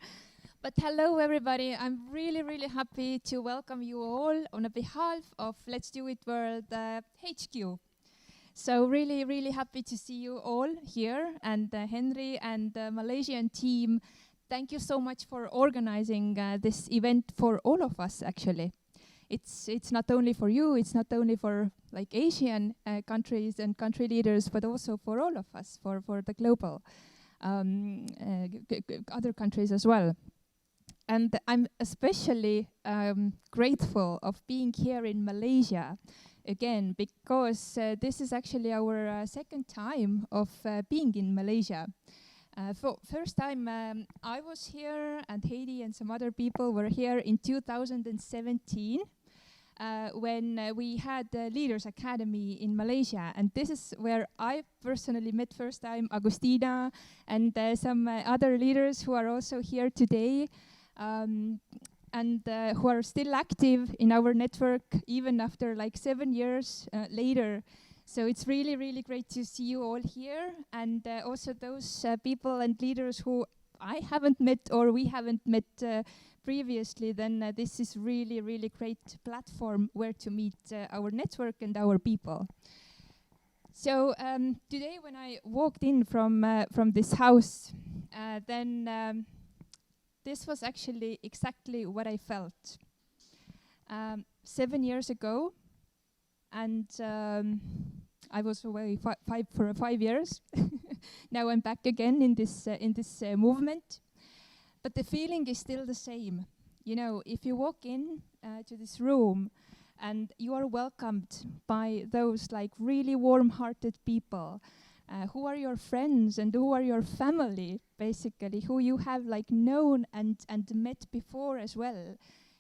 But hello, everybody. I'm really, really happy to welcome you all on behalf of Let's Do It World HQ. So really, really happy to see you all here. And Henry and the Malaysian team, thank you so much for organizing this event for all of us, actually. It's not only for you, it's not only for like Asian countries and country leaders, but also for all of us, for the global other countries as well. And I'm especially grateful of being here in Malaysia again, because this is actually our second time of being in Malaysia. First time I was here, and Heidi and some other people were here in 2017 when we had the Leaders Academy in Malaysia. And this is where I personally met first time Agustina and some other leaders who are also here today. And who are still active in our network even after like 7 years later. So it's really, really great to see you all here, and also those people and leaders who I haven't met or we haven't met previously. Then this is really, really great platform where to meet our network and our people. So today when I walked in from this house, then this was actually exactly what I felt 7 years ago, and I was away for 5 years. Now I'm back again in this movement, but the feeling is still the same. You know, if you walk in to this room and you are welcomed by those like really warm-hearted people, who are your friends and who are your family, basically, who you have like known and met before as well.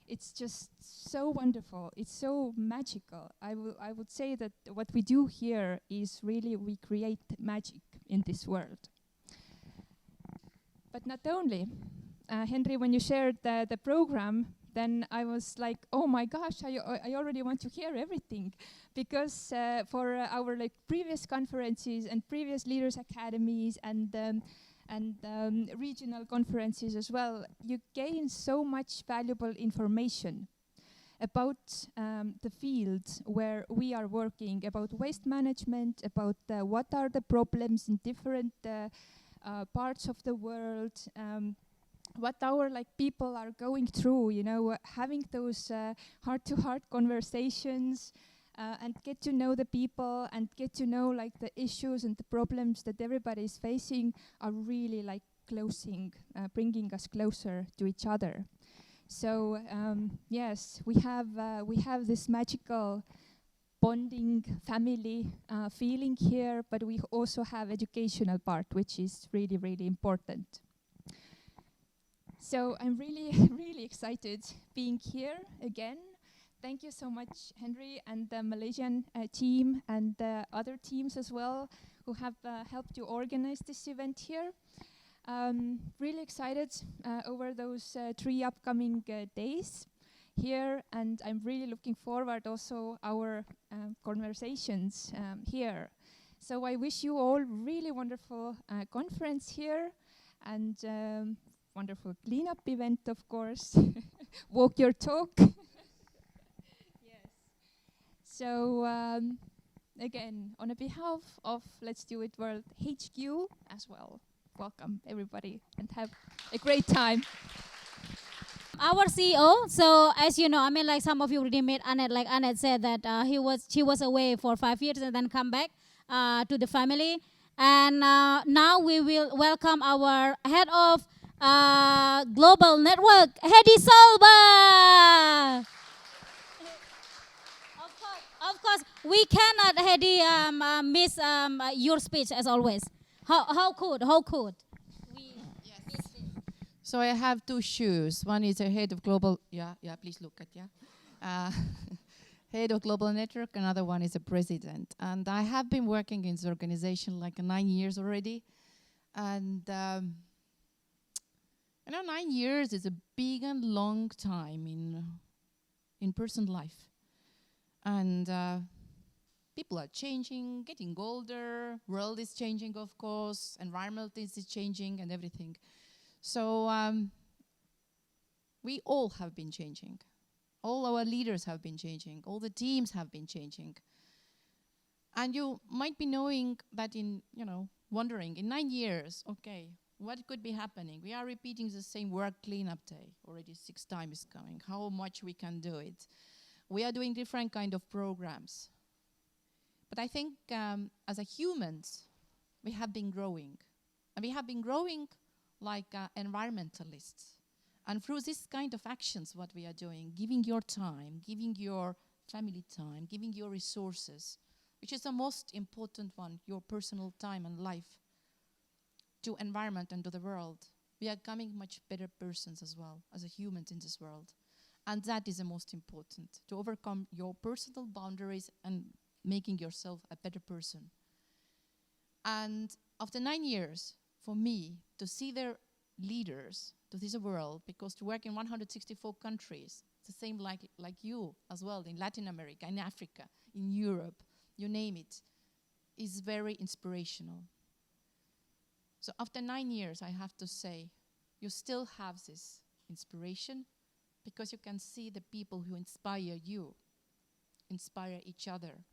It's just so wonderful. It's so magical. I would say that what we do here is really we create magic in this world. But not only. Henry, when you shared the program, then I was like, oh my gosh, I already want to hear everything, because for our like previous conferences and previous leaders academies and regional conferences as well, you gain so much valuable information about the fields where we are working, about waste management, about what are the problems in different parts of the world, what our like people are going through, you know, having those heart-to-heart conversations and get to know the people and get to know like the issues and the problems that everybody is facing are really like bringing us closer to each other. So yes, we have this magical bonding family feeling here, but we also have educational part, which is really, really important. So I'm really, really excited being here again. Thank you so much, Henry, and the Malaysian team and the other teams as well who have helped to organize this event here. Really excited over those 3 upcoming days here, and I'm really looking forward also our conversations here. So I wish you all really wonderful conference here and wonderful cleanup event, of course. Walk your talk. Yes. So again, on behalf of Let's Do It World HQ as well, welcome everybody and have a great time. Our CEO, so as you know, I mean, like some of you already met Annette, like Annette said that she was away for 5 years and then come back to the family. And now we will welcome our head of global network, Hedi Salba. Of course, we cannot, Hedi, miss your speech as always. How could? We miss it? So I have 2 shoes. One is a head of global, please look at, head of global network. Another one is a president. And I have been working in this organization like 9 years already. And 9 years is a big and long time in person life. And people are changing, getting older. World is changing, of course. Environment is changing and everything. So we all have been changing. All our leaders have been changing. All the teams have been changing. And you might be knowing that wondering, in 9 years, okay, what could be happening? We are repeating the same work cleanup day. Already 6 times coming. How much we can do it. We are doing different kind of programs. But I think as a humans, we have been growing. And we have been growing like environmentalists. And through this kind of actions, what we are doing, giving your time, giving your family time, giving your resources, which is the most important one, your personal time and life, to environment and to the world, we are becoming much better persons as well, as a humans in this world. And that is the most important, to overcome your personal boundaries and making yourself a better person. And after 9 years, for me, to see their leaders to this world, because to work in 164 countries, it's the same like you as well, in Latin America, in Africa, in Europe, you name it, is very inspirational. So after 9 years, I have to say, you still have this inspiration, because you can see the people who inspire you, inspire each other.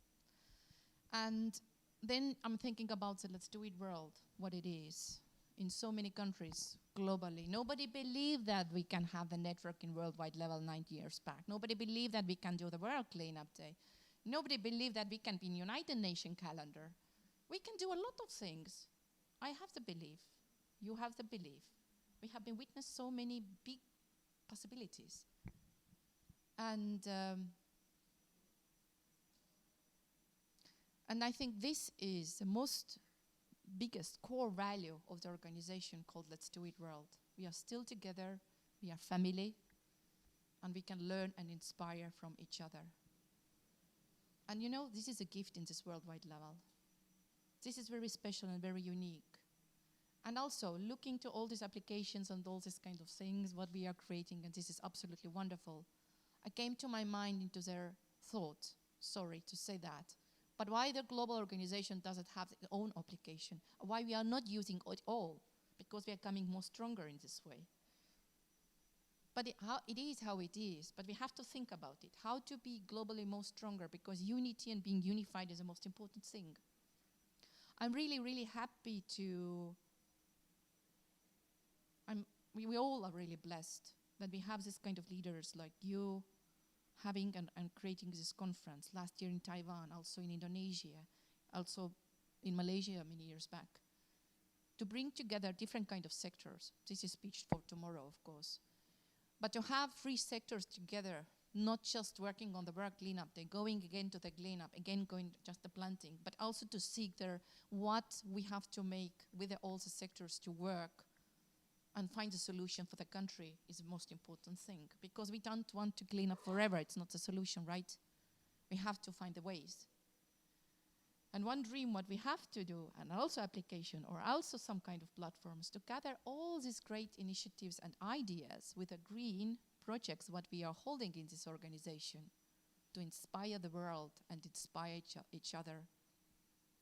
And then I'm thinking about the Let's Do It world, what it is in so many countries globally. Nobody believed that we can have the network in worldwide level 9 years back. Nobody believed that we can do the World Cleanup Day. Nobody believed that we can be in United Nations calendar. We can do a lot of things. I have the belief. You have the belief. We have been witnessed so many big possibilities. And I think this is the most biggest core value of the organization called Let's Do It World. We are still together, we are family, and we can learn and inspire from each other. And this is a gift in this worldwide level. This is very special and very unique. And also, looking to all these applications and all these kind of things, what we are creating, and this is absolutely wonderful, I came to my mind into their thought, sorry to say that, but why the global organization doesn't have its own application? Why we are not using it all? Because we are coming more stronger in this way. But it is how it is, but we have to think about it. How to be globally more stronger, because unity and being unified is the most important thing. I'm really, really happy to... we all are really blessed that we have this kind of leaders like you, having and creating this conference last year in Taiwan, also in Indonesia, also in Malaysia many years back, to bring together different kind of sectors. This is speech for tomorrow, of course. But to have 3 sectors together, not just working on the work cleanup, they're going again to the cleanup, again going just the planting, but also to seek what we have to make with all the sectors to work and find a solution for the country is the most important thing, because we don't want to clean up forever. It's not a solution, right? We have to find the ways. And one dream what we have to do, and also application, or also some kind of platforms, to gather all these great initiatives and ideas with a green projects what we are holding in this organization to inspire the world and inspire each other.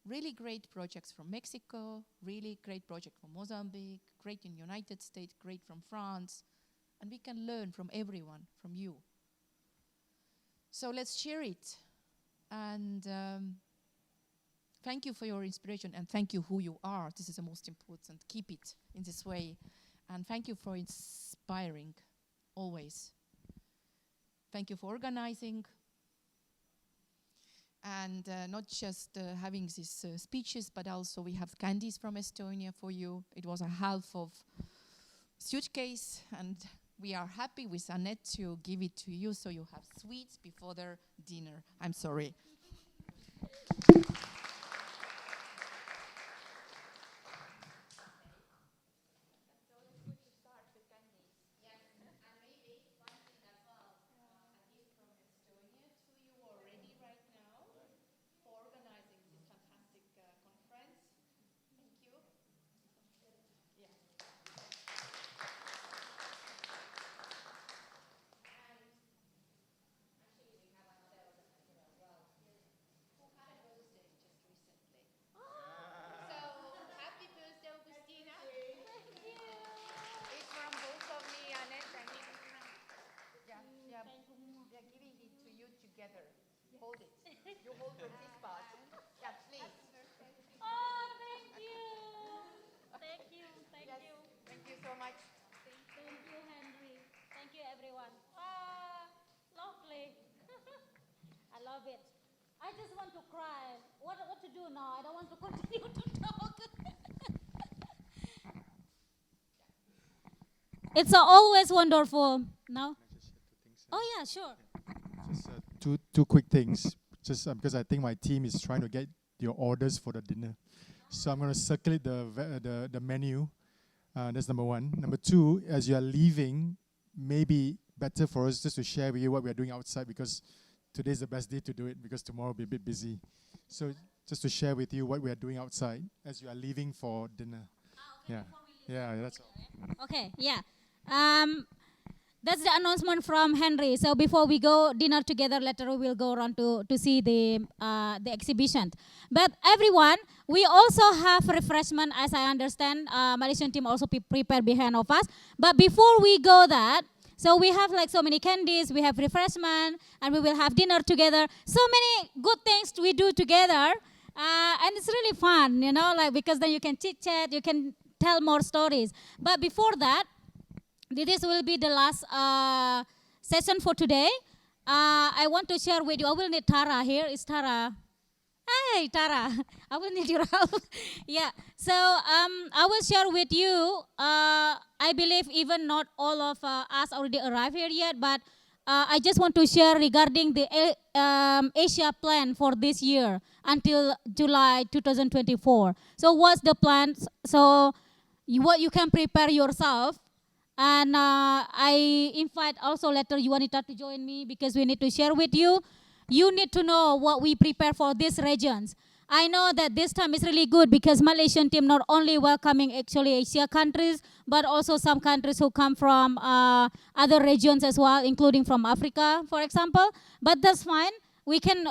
Really great projects from Mexico, really great project from Mozambique, great in United States, great from France, and we can learn from everyone, from you. So let's share it, and thank you for your inspiration, and thank you who you are. This is the most important. Keep it in this way, and thank you for inspiring always. Thank you for organizing, and not just having these speeches, but also we have candies from Estonia for you. It was a half of suitcase, and we are happy with Annette to give it to you, so you have sweets before their dinner. I'm sorry. Hold it. You hold from this part. Yeah, please. Oh, thank you. Thank you. Thank Yes. you. Thank you so much. Thank you, Henry. Thank you, everyone. Ah, lovely. I love it. I just want to cry. What to do now? I don't want to continue to talk. It's always wonderful. No? Oh, yeah, sure. Just two quick things. Just because I think my team is trying to get your orders for the dinner, so I'm going to circulate the menu. That's number one. Number two, as you are leaving, maybe better for us just to share with you what we are doing outside, because today's the best day to do it, because tomorrow will be a bit busy. So just to share with you what we are doing outside as you are leaving for dinner. Okay, Yeah, that's all. Okay, yeah. That's the announcement from Henry. So before we go dinner together, later we will go around to see the exhibition. But everyone, we also have refreshment, as I understand. Malaysian team also prepare behind of us. But before we go that, so we have like so many candies, we have refreshment, and we will have dinner together. So many good things we do together, and it's really fun, you know, like because then you can chit chat, you can tell more stories. But before that, this will be the last session for today. I want to share with you. I will need Tara here. Is Tara? Hey, Tara. I will need your help. Yeah. So I will share with you. I believe even not all of us already arrived here yet, but I just want to share regarding the Asia plan for this year until July 2024. So what's the plan? So what you can prepare yourself. And I invite also later Juanita to join me, because we need to share with you. You need to know what we prepare for these regions. I know that this time is really good because Malaysian team not only welcoming actually Asia countries, but also some countries who come from other regions as well, including from Africa, for example. But that's fine. We can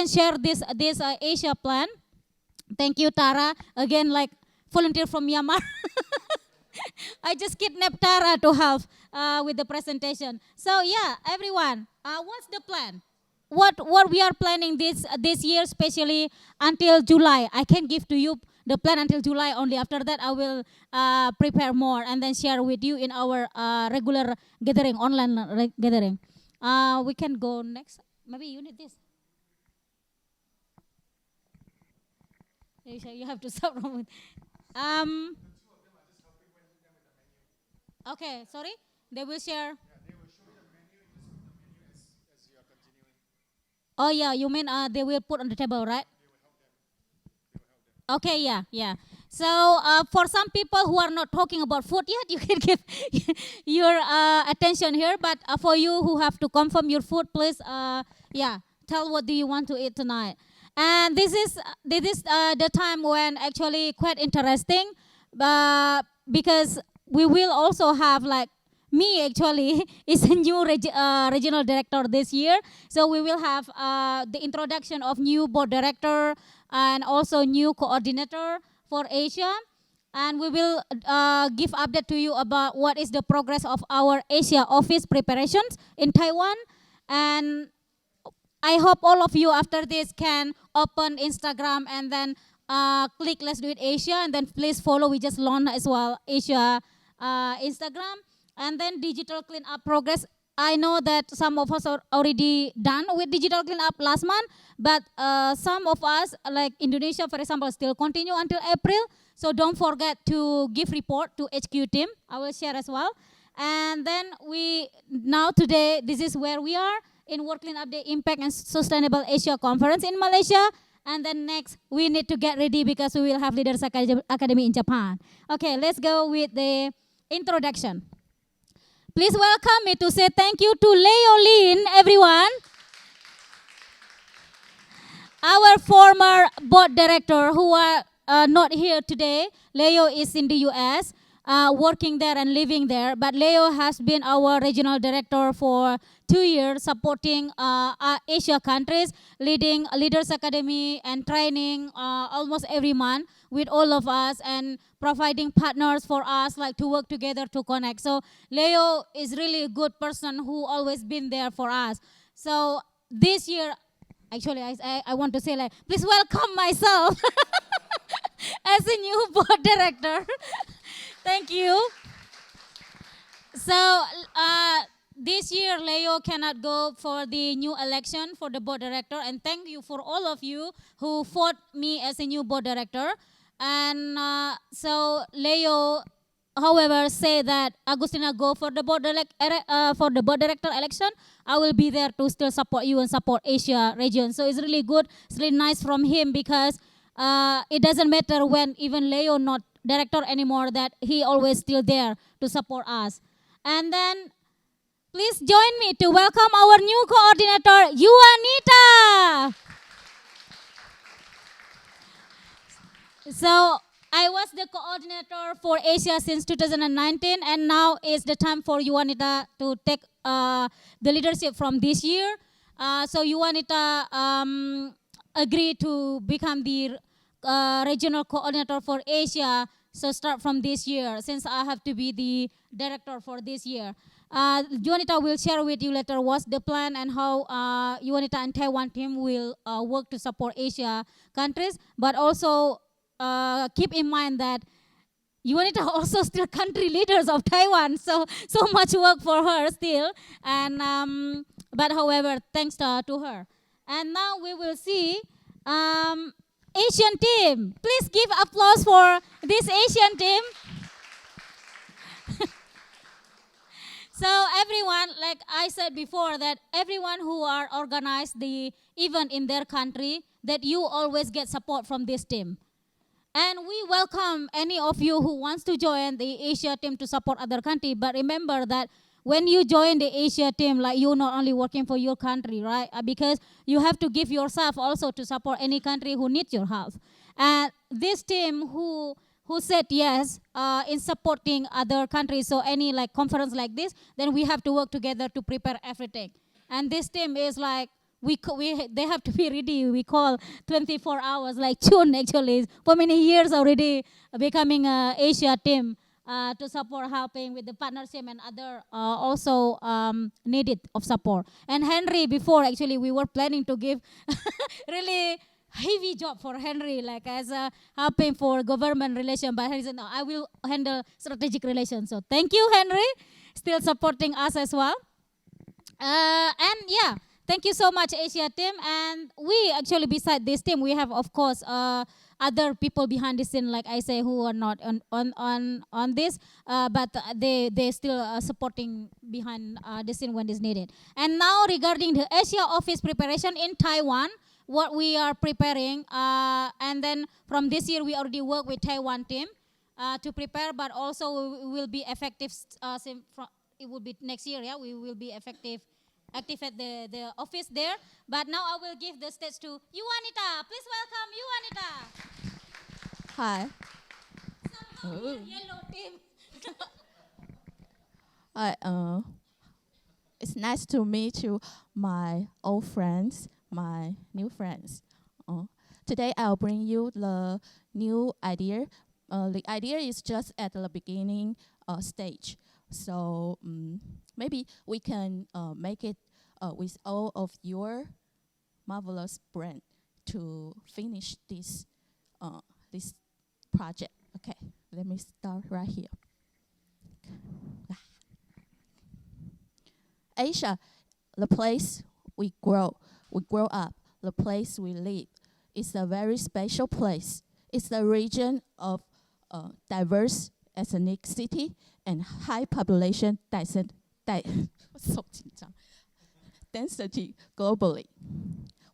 share this Asia plan. Thank you, Tara. Again, like volunteer from Myanmar. I just kidnapped Tara to help with the presentation. So yeah, everyone, what's the plan? What we are planning this year, especially until July. I can give to you the plan until July only. After that, I will prepare more and then share with you in our regular gathering, online gathering. We can go next. Maybe you need this. You have to stop. Okay, sorry. They will share. Yeah, they will show you the menu. You just put the menu as you are continuing. Oh yeah, you mean they will put on the table, right? They will help them. Okay, yeah. So for some people who are not talking about food yet, you can give your attention here. But for you who have to confirm your food, please, tell what do you want to eat tonight. And this is the time when actually quite interesting, because we will also have like me actually is a new regional director this year. So we will have the introduction of new board director and also new coordinator for Asia. And we will give update to you about what is the progress of our Asia office preparations in Taiwan. And I hope all of you after this can open Instagram and then click Let's Do It Asia, and then please follow. We just launched as well Asia Instagram, and then digital cleanup progress. I know that some of us are already done with digital cleanup last month, but some of us, like Indonesia, for example, still continue until April. So don't forget to give report to HQ team. I will share as well. And then today, this is where we are in World Cleanup Day Impact and Sustainable Asia Conference in Malaysia. And then next, we need to get ready because we will have Leaders Academy in Japan. Okay, let's go with the introduction. Please welcome me to say thank you to Leo Lin, everyone. Our former board director who are not here today. Leo is in the US, working there and living there. But Leo has been our regional director for 2 years, supporting Asia countries, leading Leaders Academy and training almost every month with all of us and providing partners for us like to work together to connect. So Leo is really a good person who always been there for us. So this year, actually, I want to say like, please welcome myself as a new board director. Thank you. So this year, Leo cannot go for the new election for the board director. And thank you for all of you who fought me as a new board director. And so Leo, however, say that Agustina go for the board director election. I will be there to still support you and support Asia region. So it's really good. It's really nice from him because it doesn't matter when even Leo not director anymore, that he always still there to support us. And then please join me to welcome our new coordinator, Juanita. So I was the coordinator for Asia since 2019, and now is the time for Juanita to take the leadership from this year. So Juanita agreed to become the regional coordinator for Asia. So start from this year, since I have to be the director for this year. Juanita will share with you later what's the plan and how Juanita and Taiwan team will work to support Asia countries. But also keep in mind that Juanita also still country leaders of Taiwan, so much work for her still. And but however, thanks to her. And now we will see Asian team. Please give applause for this Asian team. So everyone, like I said before, that everyone who are organized the event in their country, that you always get support from this team. And we welcome any of you who wants to join the Asia team to support other country. But remember that when you join the Asia team, like you're not only working for your country, right? Because you have to give yourself also to support any country who needs your help. And this team who said yes in supporting other countries, so any like conference like this, then we have to work together to prepare everything. And this team is like, they have to be ready. We call 24 hours, like June actually, for many years already becoming a Asia team to support, helping with the partnership and other also needed of support. And Henry, before actually we were planning to give really heavy job for Henry, like as helping for government relation, but Henry said, no, I will handle strategic relations. So thank you, Henry, still supporting us as well. And yeah, thank you so much, Asia team. And we actually, beside this team, we have, of course, other people behind the scene, like I say, who are not on this, but they still supporting behind the scene when it's needed. And now regarding the Asia office preparation in Taiwan, what we are preparing. And then from this year, we already work with Taiwan team to prepare, but also we will be effective. It will be next year, yeah. We will be active at the office there. But now I will give the stage to you, Anita. Please welcome you, Anita. Hi. Yellow team. It's nice to meet you, my old friends, my new friends. Today I'll bring you the new idea. The idea is just at the beginning stage. So maybe we can make it with all of your marvelous brain to finish this project. Okay, let me start right here. Asia, the place we grow up, the place we live, is a very special place. It's a region of diverse ethnicity and high population density globally.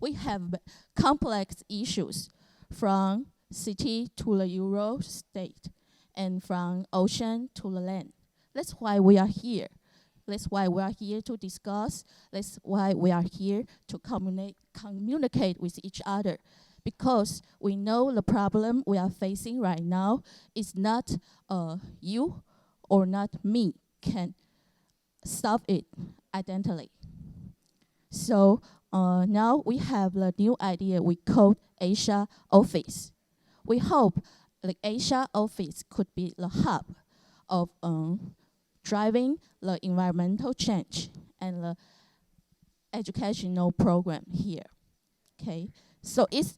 We have complex issues from city to the Euro state and from ocean to the land. That's why we are here. That's why we are here to discuss. That's why we are here to communicate with each other. Because we know the problem we are facing right now is not you or not me can solve it identically. So now we have the new idea we call Asia Office. We hope the Asia Office could be the hub of driving the environmental change and the educational program here. Okay, so it's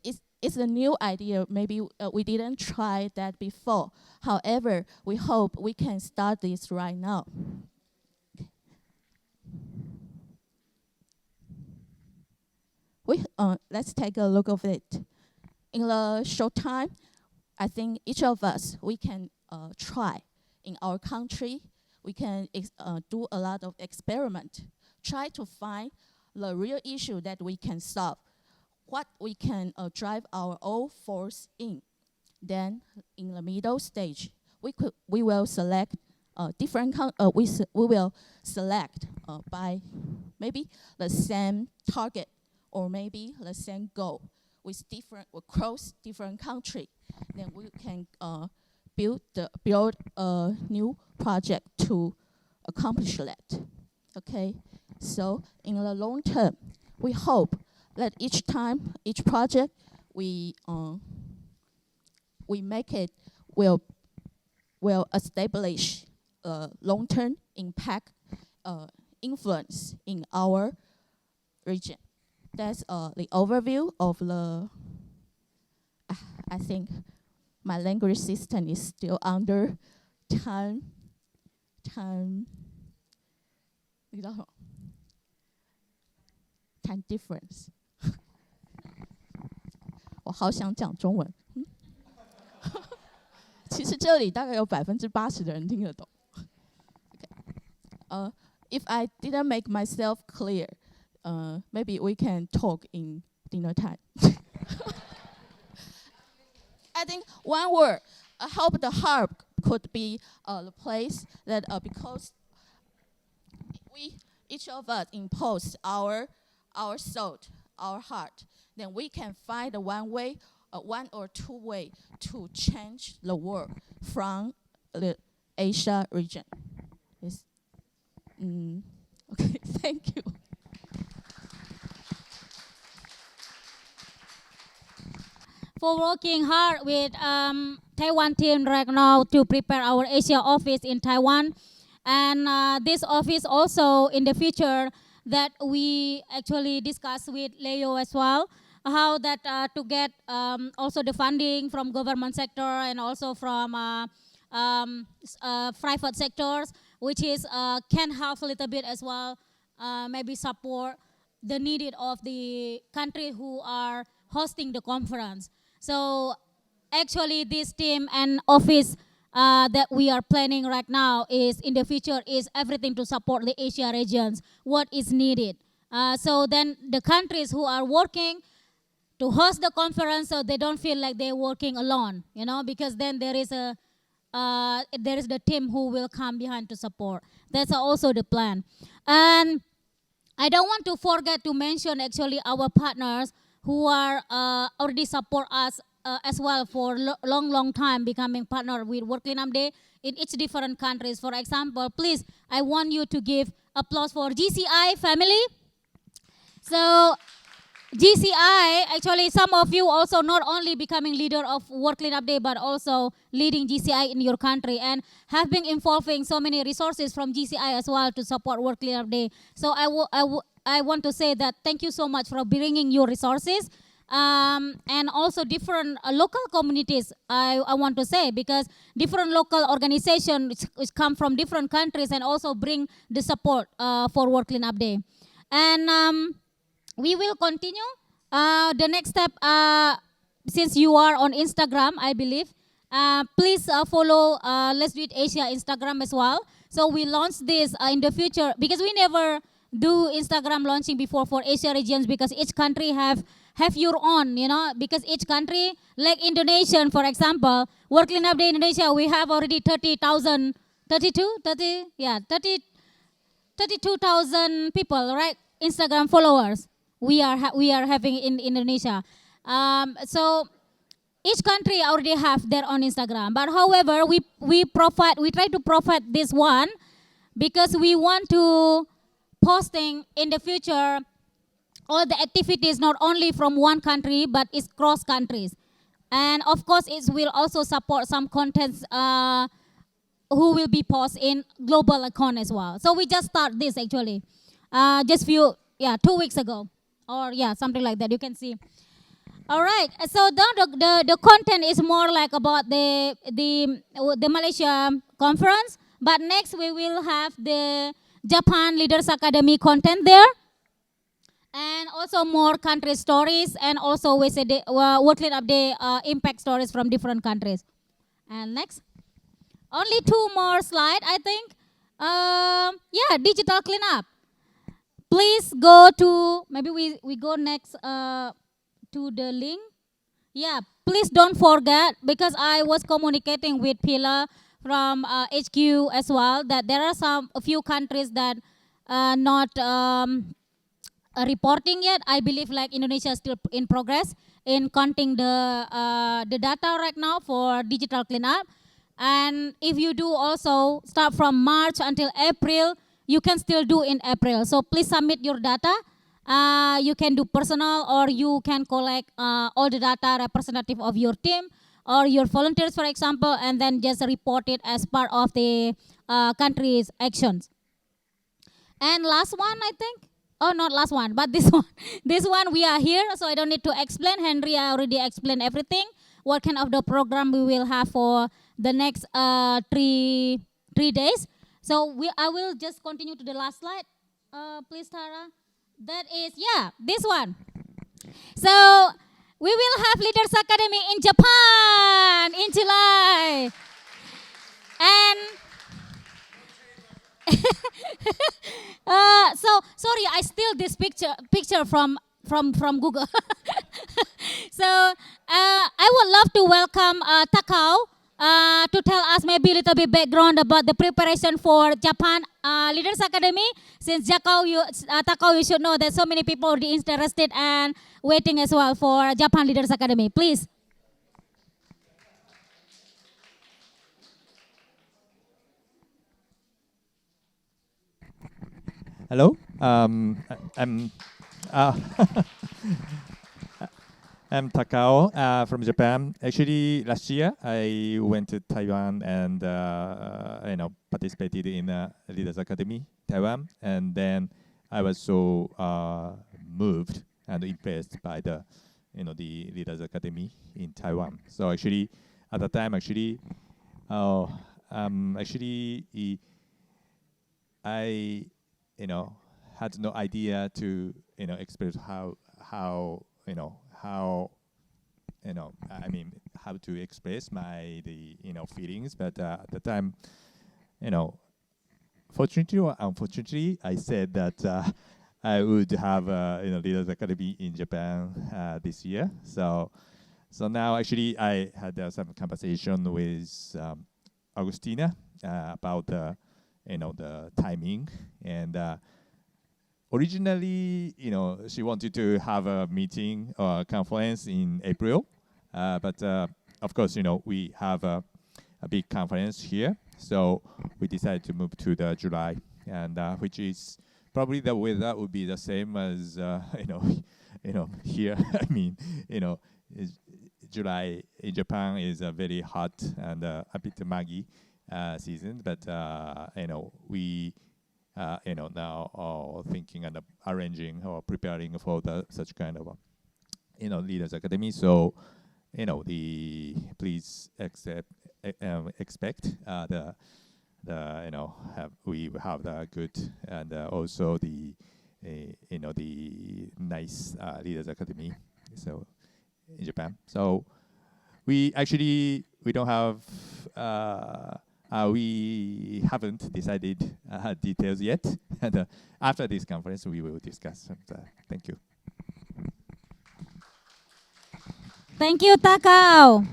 a new idea. Maybe we didn't try that before. However, we hope we can start this right now. Let's take a look of it. In a short time, I think each of us, we can try in our country. We can do a lot of experiment, try to find the real issue that we can solve, what we can drive our own force in. Then, in the middle stage, we will select we will select by maybe the same target or maybe the same goal with across different country. Then we can build a new project to accomplish that. Okay, so in the long term, we hope that each project we make it will establish a long-term impact influence in our region. That's the overview of the. I think my language system is still under time difference 我好想讲中文其实这里大概有80%的人听得懂 If I didn't make myself clear, maybe we can talk in dinner time. I think one word, I hope the hub could be the place that because we each of us impose our soul, our heart, then we can find one or two way to change the world from the Asia region. Yes. Okay, thank you. For working hard with Taiwan team right now to prepare our Asia office in Taiwan. And this office also in the future that we actually discuss with Leo as well, how that to get also the funding from government sector and also from private sectors, which is can help a little bit as well, maybe support the needed of the country who are hosting the conference. So actually this team and office that we are planning right now is in the future is everything to support the Asia regions, what is needed. So then the countries who are working host the conference so they don't feel like they're working alone, because then there is the team who will come behind to support. That's also the plan. And I don't want to forget to mention actually our partners who are already support us as well for long time, becoming partner with World Cleanup Day in each different countries. For example, please, I want you to give applause for GCI family. So GCI, actually some of you also not only becoming leader of World Cleanup Day, but also leading GCI in your country and have been involving so many resources from GCI as well to support World Cleanup Day. So I want to say that thank you so much for bringing your resources. And also different local communities, I want to say, because different local organizations which come from different countries and also bring the support for World Cleanup Day. And we will continue. The next step, since you are on Instagram, I believe, please follow Let's Do It Asia Instagram as well. So we launch this in the future, because we never do Instagram launching before for Asia regions, because each country have your own, because each country, like Indonesia, for example, World Cleanup Day Indonesia, we have already 32,000 people, right? Instagram followers we are having in Indonesia. So each country already have their own Instagram. But however, we try to provide this one because we want to posting in the future all the activities not only from one country but it's cross countries. And of course it will also support some contents who will be posted in global account as well. So we just start this actually just 2 weeks ago, or something like that. You can see. All right. So the content is more like about the Malaysia conference. But next we will have the Japan Leaders Academy content there, and also more country stories, and also World Cleanup Day impact stories from different countries. And next, only 2 more slides, I think. Digital cleanup. Please go to, maybe we go next to the link. Yeah, please don't forget, because I was communicating with Pilar from HQ as well, that there are a few countries that not reporting yet. I believe like Indonesia is still in progress in counting the data right now for digital cleanup. And if you do also start from March until April, you can still do in April. So please submit your data. You can do personal, or you can collect all the data representative of your team or your volunteers, for example, and then just report it as part of the country's actions. And last one, I think. Oh, not last one, but this one. This one we are here, so I don't need to explain. Henry already explained everything. What kind of the program we will have for the next 3 days. So I will just continue to the last slide, please, Tara. That is, this one. So we will have Leaders Academy in Japan in July. And so sorry, I steal this picture from Google. So I would love to welcome Takao to tell us maybe a little bit background about the preparation for Japan Leaders Academy. Since Takao, you should know that so many people are interested and waiting as well for Japan Leaders Academy. Please. Hello, I'm I'm Takao from Japan. Actually, last year I went to Taiwan and participated in Leaders Academy Taiwan, and then I was so moved and impressed by the Leaders Academy in Taiwan. So actually, at the time, I had no idea to express how to express my feelings. But at the time, fortunately or unfortunately, I said that I would have Leaders Academy in Japan this year. So now actually I had some conversation with Augustina about the timing, and originally she wanted to have a meeting or conference in April, but of course we have a big conference here, so we decided to move to the July, and which is probably the weather would be the same as here. I mean, July in Japan is a very hot and a bit muggy season, but we now are thinking and arranging or preparing for such kind of Leaders Academy. So please expect we have the good and also the nice Leaders Academy so in Japan. So we don't have we haven't decided details yet, and after this conference we will discuss. Thank you. Thank you, Takao.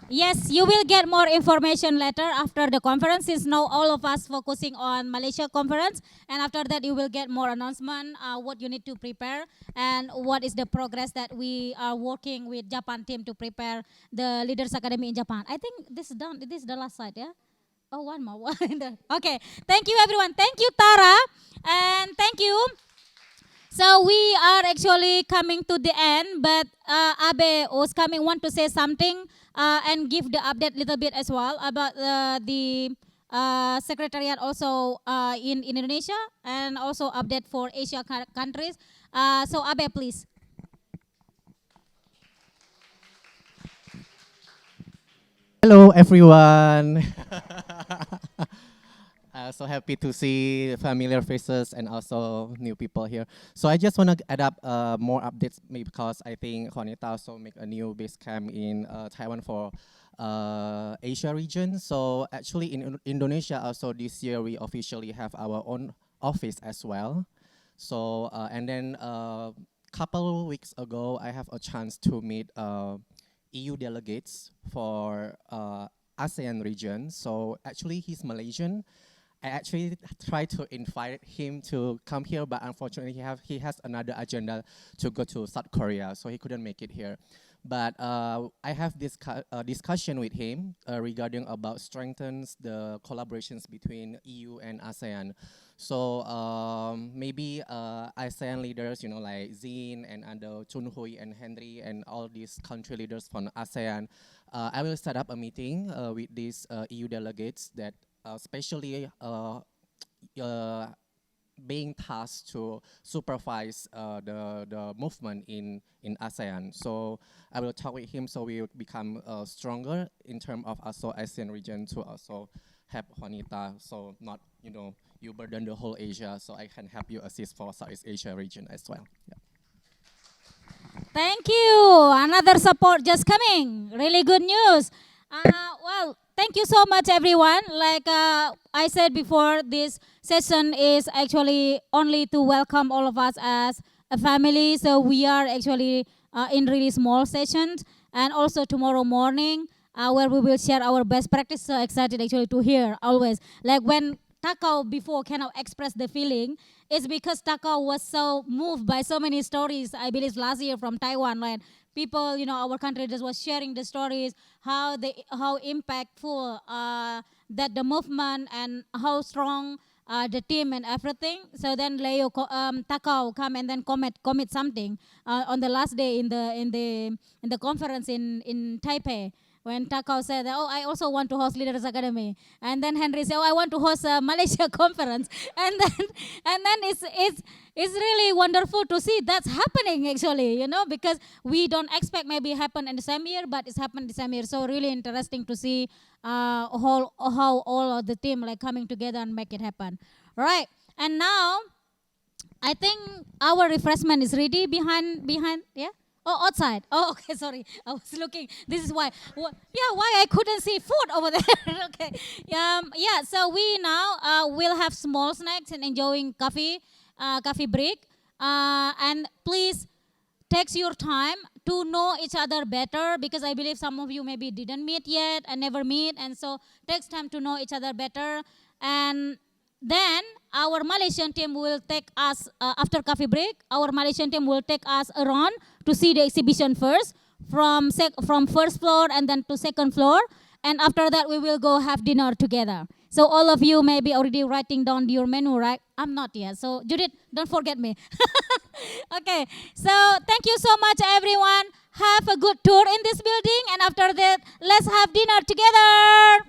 Yes, you will get more information later after the conference, since now all of us focusing on Malaysia conference, and after that you will get more announcement, what you need to prepare, and what is the progress that we are working with Japan team to prepare the Leaders Academy in Japan. I think this is done. This is the last slide, yeah? Oh, one more. Okay, thank you everyone. Thank you, Tara, and thank you. So we are actually coming to the end, but Abe was want to say something and give the update little bit as well about the secretariat also in Indonesia, and also update for Asia countries. So Abe, please. Hello, everyone. So happy to see familiar faces and also new people here. So I just want to add up more updates, maybe because I think Juanita also make a new base camp in Taiwan for Asia region. So actually in Indonesia also this year we officially have our own office as well. So and then couple weeks ago I have a chance to meet EU delegates for ASEAN region. So actually he's Malaysian. I actually tried to invite him to come here, but unfortunately he has another agenda to go to South Korea, so he couldn't make it here. But I have this discussion with him regarding about strengthens the collaborations between EU and ASEAN. So maybe ASEAN leaders, like Zin and Chun Hui and Henry and all these country leaders from ASEAN, I will set up a meeting with these EU delegates that especially being tasked to supervise the movement in ASEAN. So I will talk with him so we will become stronger in terms of also ASEAN region to also help Juanita, so not you burden the whole Asia, so I can help you assist for Southeast Asia region as well. Yeah. Thank you. Another support just coming. Really good news. Well, thank you so much, everyone. Like I said before, this session is actually only to welcome all of us as a family. So we are actually in really small sessions. And also tomorrow morning, where we will share our best practice. So excited actually to hear always. Like when Takao before cannot express the feeling, it's because Takao was so moved by so many stories, I believe last year from Taiwan, right? People, our country just was sharing the stories, how impactful that the movement and how strong the team and everything. So then Takao come and then commit something on the last day in the conference in Taipei. When Takao said, "Oh, I also want to host Leaders Academy," and then Henry said, "Oh, I want to host a Malaysia conference," and then it's really wonderful to see that's happening actually, because we don't expect maybe it happen in the same year, but it's happened the same year. So really interesting to see how all of the team like coming together and make it happen. Right, and now I think our refreshment is ready behind, yeah. Oh, outside. Oh, okay, sorry. I was looking. This is why. Why I couldn't see food over there. Okay. So we now will have small snacks and enjoying coffee break. And please takes your time to know each other better, because I believe some of you maybe didn't meet yet and never meet, and so takes time to know each other better. And then our Malaysian team will take us, after coffee break, our Malaysian team will take us around to see the exhibition first, from first floor and then to second floor. And after that, we will go have dinner together. So all of you may be already writing down your menu, right? I'm not yet. So Judith, don't forget me. Okay, so thank you so much, everyone. Have a good tour in this building. And after that, let's have dinner together.